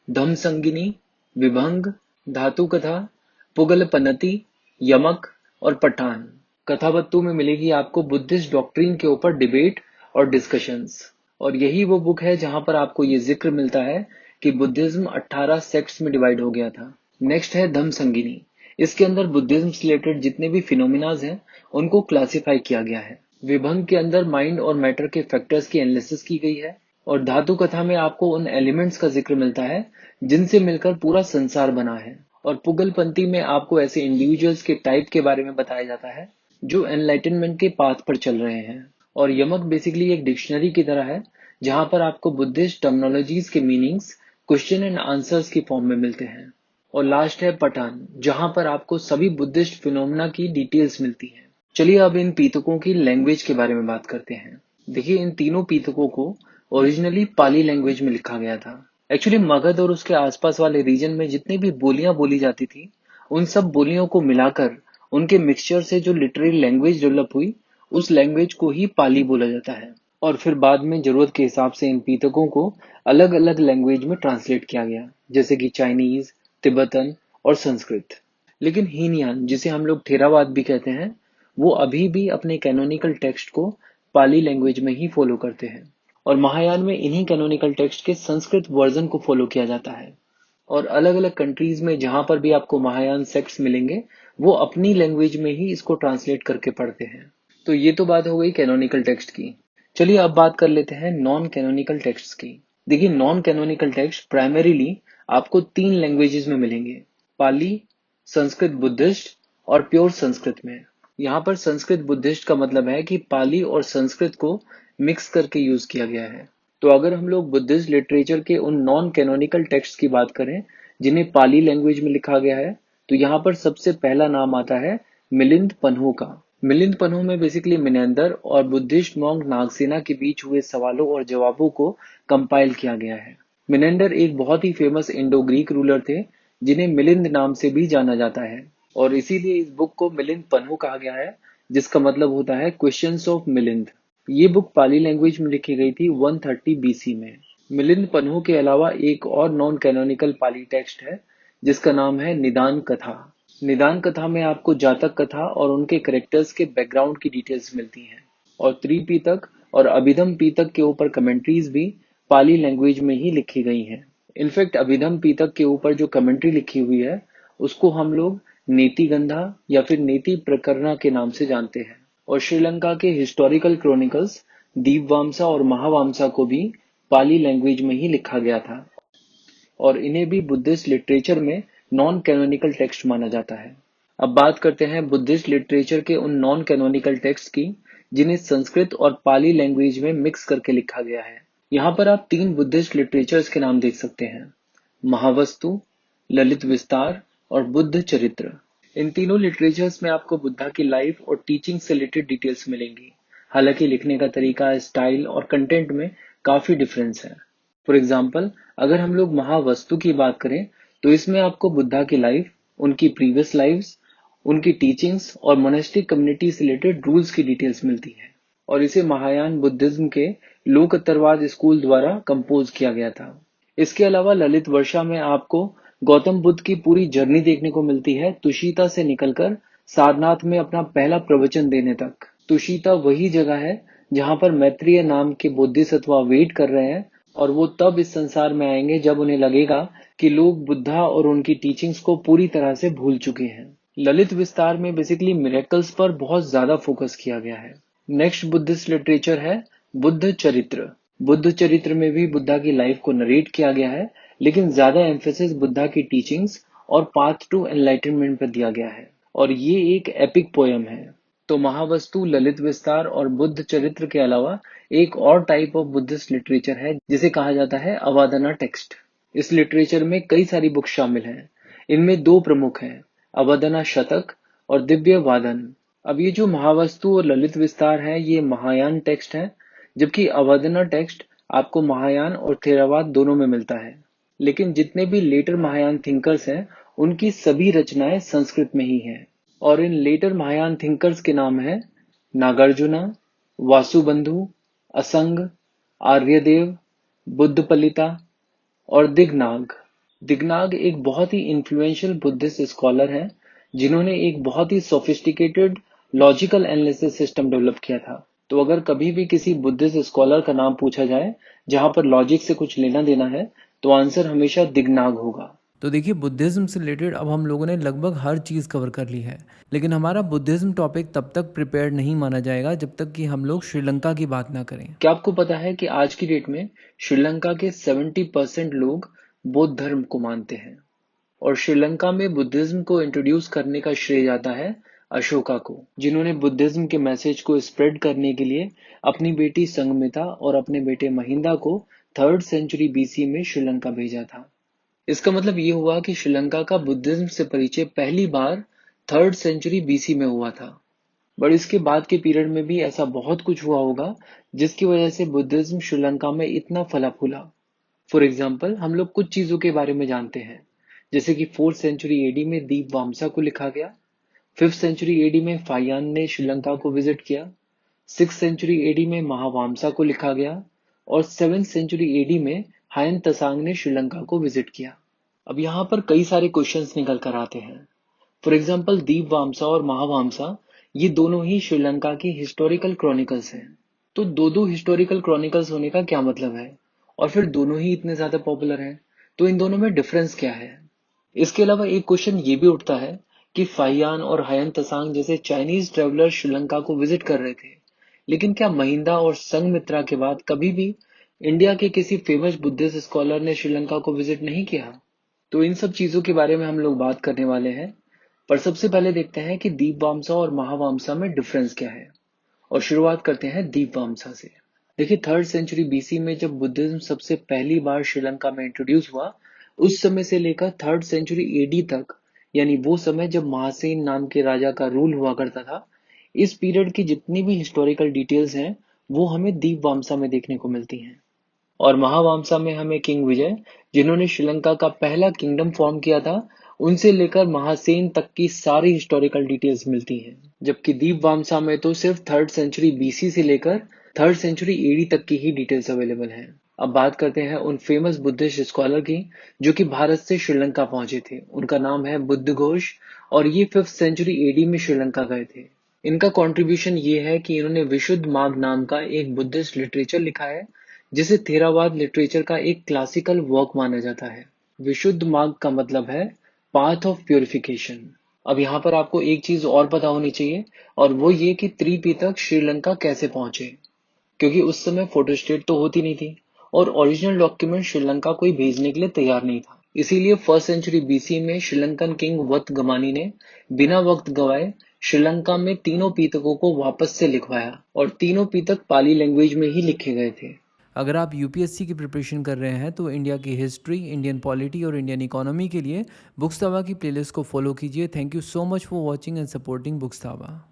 धम्म संगिनी, विभंग, धातु कथा, पुगलपनति, यमक और पठान। कथावत्तु में मिलेगी आपको बुद्धिस्ट डॉक्ट्रिन के ऊपर डिबेट और डिस्कशंस, और यही वो बुक है जहां पर आपको ये जिक्र मिलता है कि बुद्धिज्म 18 सेक्ट्स में डिवाइड हो गया था। नेक्स्ट है धम्म संगिनी। इसके अंदर बुद्धिज्म से रिलेटेड जितने भी फिनोमिनाज हैं उनको क्लासिफाई किया गया है। विभंग के अंदर माइंड और मैटर के फैक्टर्स की एनालिसिस की गई है, और धातु कथा में आपको उन एलिमेंट्स का जिक्र मिलता है जिनसे मिलकर पूरा संसार बना है, और पुगलपंती में आपको ऐसे इंडिविजुअल्स के टाइप के बारे में बताया जाता है जो एनलाइटनमेंट के पाथ पर चल रहे हैं। और यमक बेसिकली एक डिक्शनरी की तरह है जहां पर आपको बुद्धिस्ट टर्मिनोलॉजीज के मीनिंग्स क्वेश्चन एंड आंसर्स की फॉर्म में मिलते हैं। और लास्ट है पठान, जहां पर आपको सभी बुद्धिस्ट फिनोमेना की डिटेल्स मिलती हैं। चलिए अब इन पीतकों की लैंग्वेज के बारे में बात करते हैं। देखिए, इन तीनों पीतकों को ओरिजिनली पाली लैंग्वेज में लिखा गया था। एक्चुअली मगध और उसके आसपास वाले रीजन में जितनी भी बोलियां बोली जाती थी, उन सब बोलियों को मिलाकर उनके मिक्सचर से जो लिटरेरी लैंग्वेज डेवलप हुई, उस लैंग्वेज को ही पाली बोला जाता है। और फिर बाद में जरूरत के हिसाब से इन पीतकों को अलग अलग लैंग्वेज में ट्रांसलेट किया गया, जैसे कि चाइनीज, तिब्बतन और संस्कृत। लेकिन हीनयान, जिसे हम लोग थेरावाद भी कहते हैं, वो अभी भी अपने कैनोनिकल टेक्स्ट को पाली लैंग्वेज में ही फॉलो करते हैं, और महायान में इन्हीं कैनोनिकल टेक्स्ट के संस्कृत वर्जन को फॉलो किया जाता है। और अलग अलग कंट्रीज में जहां पर भी आपको महायान सेक्ट्स मिलेंगे, वो अपनी लैंग्वेज में ही इसको ट्रांसलेट करके पढ़ते हैं। तो ये तो बात हो गई कैनोनिकल टेक्स्ट की। चलिए अब बात कर लेते हैं नॉन कैनोनिकल टेक्स्ट की। देखिए, नॉन कैनोनिकल टेक्स्ट प्राइमरीली आपको 3 लैंग्वेजेस में मिलेंगे, पाली, संस्कृत बुद्धिस्ट और प्योर संस्कृत में। यहाँ पर संस्कृत बुद्धिस्ट का मतलब है कि पाली और संस्कृत को मिक्स करके यूज किया गया है। तो अगर हम लोग बुद्धिस्ट लिटरेचर के उन नॉन कैनोनिकल टेक्स्ट की बात करें जिन्हें पाली लैंग्वेज में लिखा गया है, तो यहाँ पर सबसे पहला नाम आता है मिलिंद पन्हु का। मिलिंद पन्हु में बेसिकली मिनेंदर और बुद्धिस्ट मॉन्क नागसेना के बीच हुए सवालों और जवाबों को कंपाइल किया गया है। मिनेंडर एक बहुत ही फेमस इंडो ग्रीक रूलर थे जिन्हें मिलिंद नाम से भी जाना जाता है, और इसीलिए इस बुक को मिलिंद पन्हु कहा गया है, जिसका मतलब होता है क्वेश्चंस ऑफ मिलिंद। ये बुक पाली लैंग्वेज में लिखी गई थी 130 BC में। मिलिंद पन्हु के अलावा एक और नॉन कैनोनिकल पाली टेक्स्ट है जिसका नाम है निदान कथा। निदान कथा में आपको जातक कथा और उनके कैरेक्टर्स के बैकग्राउंड की डिटेल्स मिलती हैं। और त्रिपिटक और अभिधम पिटक के ऊपर कमेंट्रीज भी पाली लैंग्वेज में ही लिखी गई हैं। इनफैक्ट अभिधम पिटक के ऊपर जो कमेंट्री लिखी हुई है उसको हम लोग नेति गंधा या फिर नेति प्रकरणा के नाम से जानते हैं। और श्रीलंका के हिस्टोरिकल क्रॉनिकल्स दीपवामसा और महावामसा को भी पाली लैंग्वेज में ही लिखा गया था और इन्हें भी बुद्धिस्ट लिटरेचर में नॉन कैनोनिकल टेक्स्ट माना जाता है। अब बात करते हैं बुद्धिस्ट लिटरेचर के उन नॉन कैनोनिकल टेक्स्ट की जिन्हें संस्कृत और पाली लैंग्वेज में मिक्स करके लिखा गया है। यहाँ पर आप 3 बुद्धिस्ट लिटरेचर्स के नाम देख सकते हैं, महावस्तु, ललित विस्तार और बुद्ध चरित्र। इन तीनों लिटरेचर्स में आपको बुद्धा की लाइफ और टीचिंग से रिलेटेड डिटेल्स मिलेंगी। हालांकि लिखने का तरीका, स्टाइल और कंटेंट में काफी डिफरेंस है। फॉर एग्जाम्पल, अगर हम लोग महावस्तु की बात करें तो इसमें आपको बुद्धा की लाइफ, उनकी प्रीवियस लाइव्स, उनकी टीचिंग्स और मोनेस्टिक कम्युनिटी से रिलेटेड रूल्स की डिटेल्स मिलती है और इसे महायान बुद्धिज्म के लोकोत्तरवाद स्कूल द्वारा कंपोज किया गया था। इसके अलावा ललित वर्षा में आपको गौतम बुद्ध की पूरी जर्नी देखने को मिलती है, तुषिता से निकलकर सारनाथ में अपना पहला प्रवचन देने तक। तुषिता वही जगह है जहां पर मैत्रेय नाम के बोधिसत्व वेट कर रहे हैं और वो तब इस संसार में आएंगे जब उन्हें लगेगा कि लोग बुद्धा और उनकी टीचिंग्स को पूरी तरह से भूल चुके हैं। ललित विस्तार में बेसिकली मिरेकल्स पर बहुत ज्यादा फोकस किया गया है। नेक्स्ट बुद्धिस्ट लिटरेचर है बुद्ध चरित्र। बुद्ध चरित्र में भी बुद्धा की लाइफ को नरेट किया गया है, लेकिन ज्यादा एम्फेसिस बुद्धा की टीचिंग्स और पाथ टू एनलाइटनमेंट पर दिया गया है और ये एक एपिक पोयम है। तो महावस्तु, ललित विस्तार और बुद्ध चरित्र के अलावा एक और टाइप ऑफ बुद्धिस्ट लिटरेचर है जिसे कहा जाता है अवादना टेक्स्ट। इस लिटरेचर में कई सारी बुक शामिल हैं। इनमें 2 प्रमुख हैं, अवदना शतक और दिव्य वादन। अब ये जो महावस्तु और ललित विस्तार है ये महायान टेक्स्ट है, जबकि अवदना टेक्स्ट आपको महायान और थेरावाद दोनों में मिलता है। लेकिन जितने भी लेटर महायान थिंकर्स हैं उनकी सभी रचनाएं संस्कृत में ही हैं और इन लेटर महायान थिंकर्स के नाम है नागार्जुना, वासुबंधु, असंग, आर्यदेव, बुद्धपलिता और दिगनाग। दिगनाग एक बहुत ही इन्फ्लुएंशियल बुद्धिस्ट स्कॉलर है जिन्होंने एक बहुत ही sophisticated logical analysis system develop किया था। तो अगर कभी भी किसी बुद्धिस्ट स्कॉलर का नाम पूछा जाए जहां पर लॉजिक से कुछ लेना देना है तो आंसर हमेशा दिगनाग होगा। तो देखिए, बुद्धिज़्म से रिलेटेड अब हम लोगों ने लगभग हर चीज़ कवर कर ली है, लेकिन हमारा बुद्धिज़्म टॉपिक तब तक प्रिपेयर नहीं माना जाएगा जब तक कि हम लोग श्रीलंका की बात ना करें। क्या आपको पता है कि आज की डेट में श्रीलंका के 70% लोग बौद्ध धर्म को मानते हैं और श्रीलंका में बुद्धिज्म को इंट्रोड्यूस करने का श्रेय जाता है अशोका को, जिन्होंने बुद्धिज्म के मैसेज को स्प्रेड करने के लिए अपनी बेटी संगमिता और अपने बेटे महिंदा को 3rd सेंचुरी बीसी में श्रीलंका भेजा था। इसका मतलब ये हुआ कि श्रीलंका का बुद्धिज्म से परिचय पहली बार 3rd सेंचुरी बीसी में हुआ था। बट इसके बाद के पीरियड में भी ऐसा बहुत कुछ हुआ होगा जिसकी वजह से बुद्धिज्म श्रीलंका में इतना फला फूला। फॉर एग्जाम्पल, हम लोग कुछ चीजों के बारे में जानते हैं, जैसे कि 4th सेंचुरी एडी में दीपवामसा को लिखा गया, 5th सेंचुरी एडी में फायान ने श्रीलंका को विजिट किया, 6th सेंचुरी एडी में महावामसा को लिखा गया और 7th सेंचुरी एडी में हायन तसांग ने श्रीलंका को विजिट किया। अब यहाँ पर कई सारे क्वेश्चंस निकल कर आते हैं। फॉर एग्जाम्पल, दीपवामसा और महावामसा ये दोनों ही श्रीलंका की हिस्टोरिकल क्रॉनिकल्स हैं। तो दो हिस्टोरिकल क्रॉनिकल्स होने का क्या मतलब है? और फिर दोनों ही इतने ज्यादा पॉपुलर हैं, तो इन दोनों में डिफरेंस क्या है? इसके अलावा एक क्वेश्चन ये भी उठता है कि फाहियान और हायन तसांग जैसे चाइनीज ट्रेवलर श्रीलंका को विजिट कर रहे थे, लेकिन क्या महिंदा और संघमित्रा के बाद कभी भी इंडिया के किसी फेमस बुद्धिस्ट स्कॉलर ने श्रीलंका को विजिट नहीं किया? तो इन सब चीजों के बारे में हम लोग बात करने वाले हैं, पर सबसे पहले देखते हैं कि दीपवामसा और महावामसा में डिफरेंस क्या है और शुरुआत करते हैं दीपवामसा से। देखिए, 3rd सेंचुरी बीसी में जब बुद्धिज्म सबसे पहली बार श्रीलंका में इंट्रोड्यूस हुआ, उस समय से लेकर 3rd सेंचुरी एडी तक, यानी वो समय जब महासेन नाम के राजा का रूल हुआ करता था, इस पीरियड की जितनी भी हिस्टोरिकल डिटेल्स हैं वो हमें दीपवामसा में देखने को मिलती हैं। और महावामसा में हमें किंग विजय, जिन्होंने श्रीलंका का पहला किंगडम फॉर्म किया था, उनसे लेकर महासेन तक की सारी हिस्टोरिकल डिटेल्स मिलती हैं। जबकि दीपवामसा में तो सिर्फ 3rd सेंचुरी बीसी से लेकर 3rd सेंचुरी एडी तक की ही डिटेल्स अवेलेबल हैं। अब बात करते हैं उन फेमस बुद्धिस्ट स्कॉलर की जो कि भारत से श्रीलंका पहुंचे थे। उनका नाम है बुद्ध घोष और ये 5th सेंचुरी एडी में श्रीलंका गए थे। इनका कंट्रीब्यूशन ये है कि इन्होंने विशुद्ध मार्ग नाम का एक बुद्धिस्ट लिटरेचर लिखा है जिसे थेरावाद लिटरेचर का एक क्लासिकल वर्क माना जाता है। विशुद्ध मार्ग का मतलब है पाथ ऑफ प्योरिफिकेशन। अब यहाँ पर आपको एक चीज और पता होनी चाहिए और वो ये कि त्रिपिटक श्रीलंका कैसे पहुंचे, क्योंकि उस समय फोटोस्टेट तो होती नहीं थी और ओरिजिनल डॉक्यूमेंट श्रीलंका कोई भेजने के लिए तैयार नहीं था। इसीलिए 1st सेंचुरी बीसी में श्रीलंकन किंग वत गमानी ने बिना वक्त गवाए श्रीलंका में तीनों पीतकों को वापस से लिखवाया और तीनों पीतक पाली लैंग्वेज में ही लिखे गए थे। अगर आप यूपीएससी की प्रिपरेशन कर रहे हैं तो इंडिया की हिस्ट्री, इंडियन पॉलिटी और इंडियन इकोनॉमी के लिए बुक्स तावा की प्लेलिस्ट को फॉलो कीजिए। Thank you so much for watching and supporting books तावा।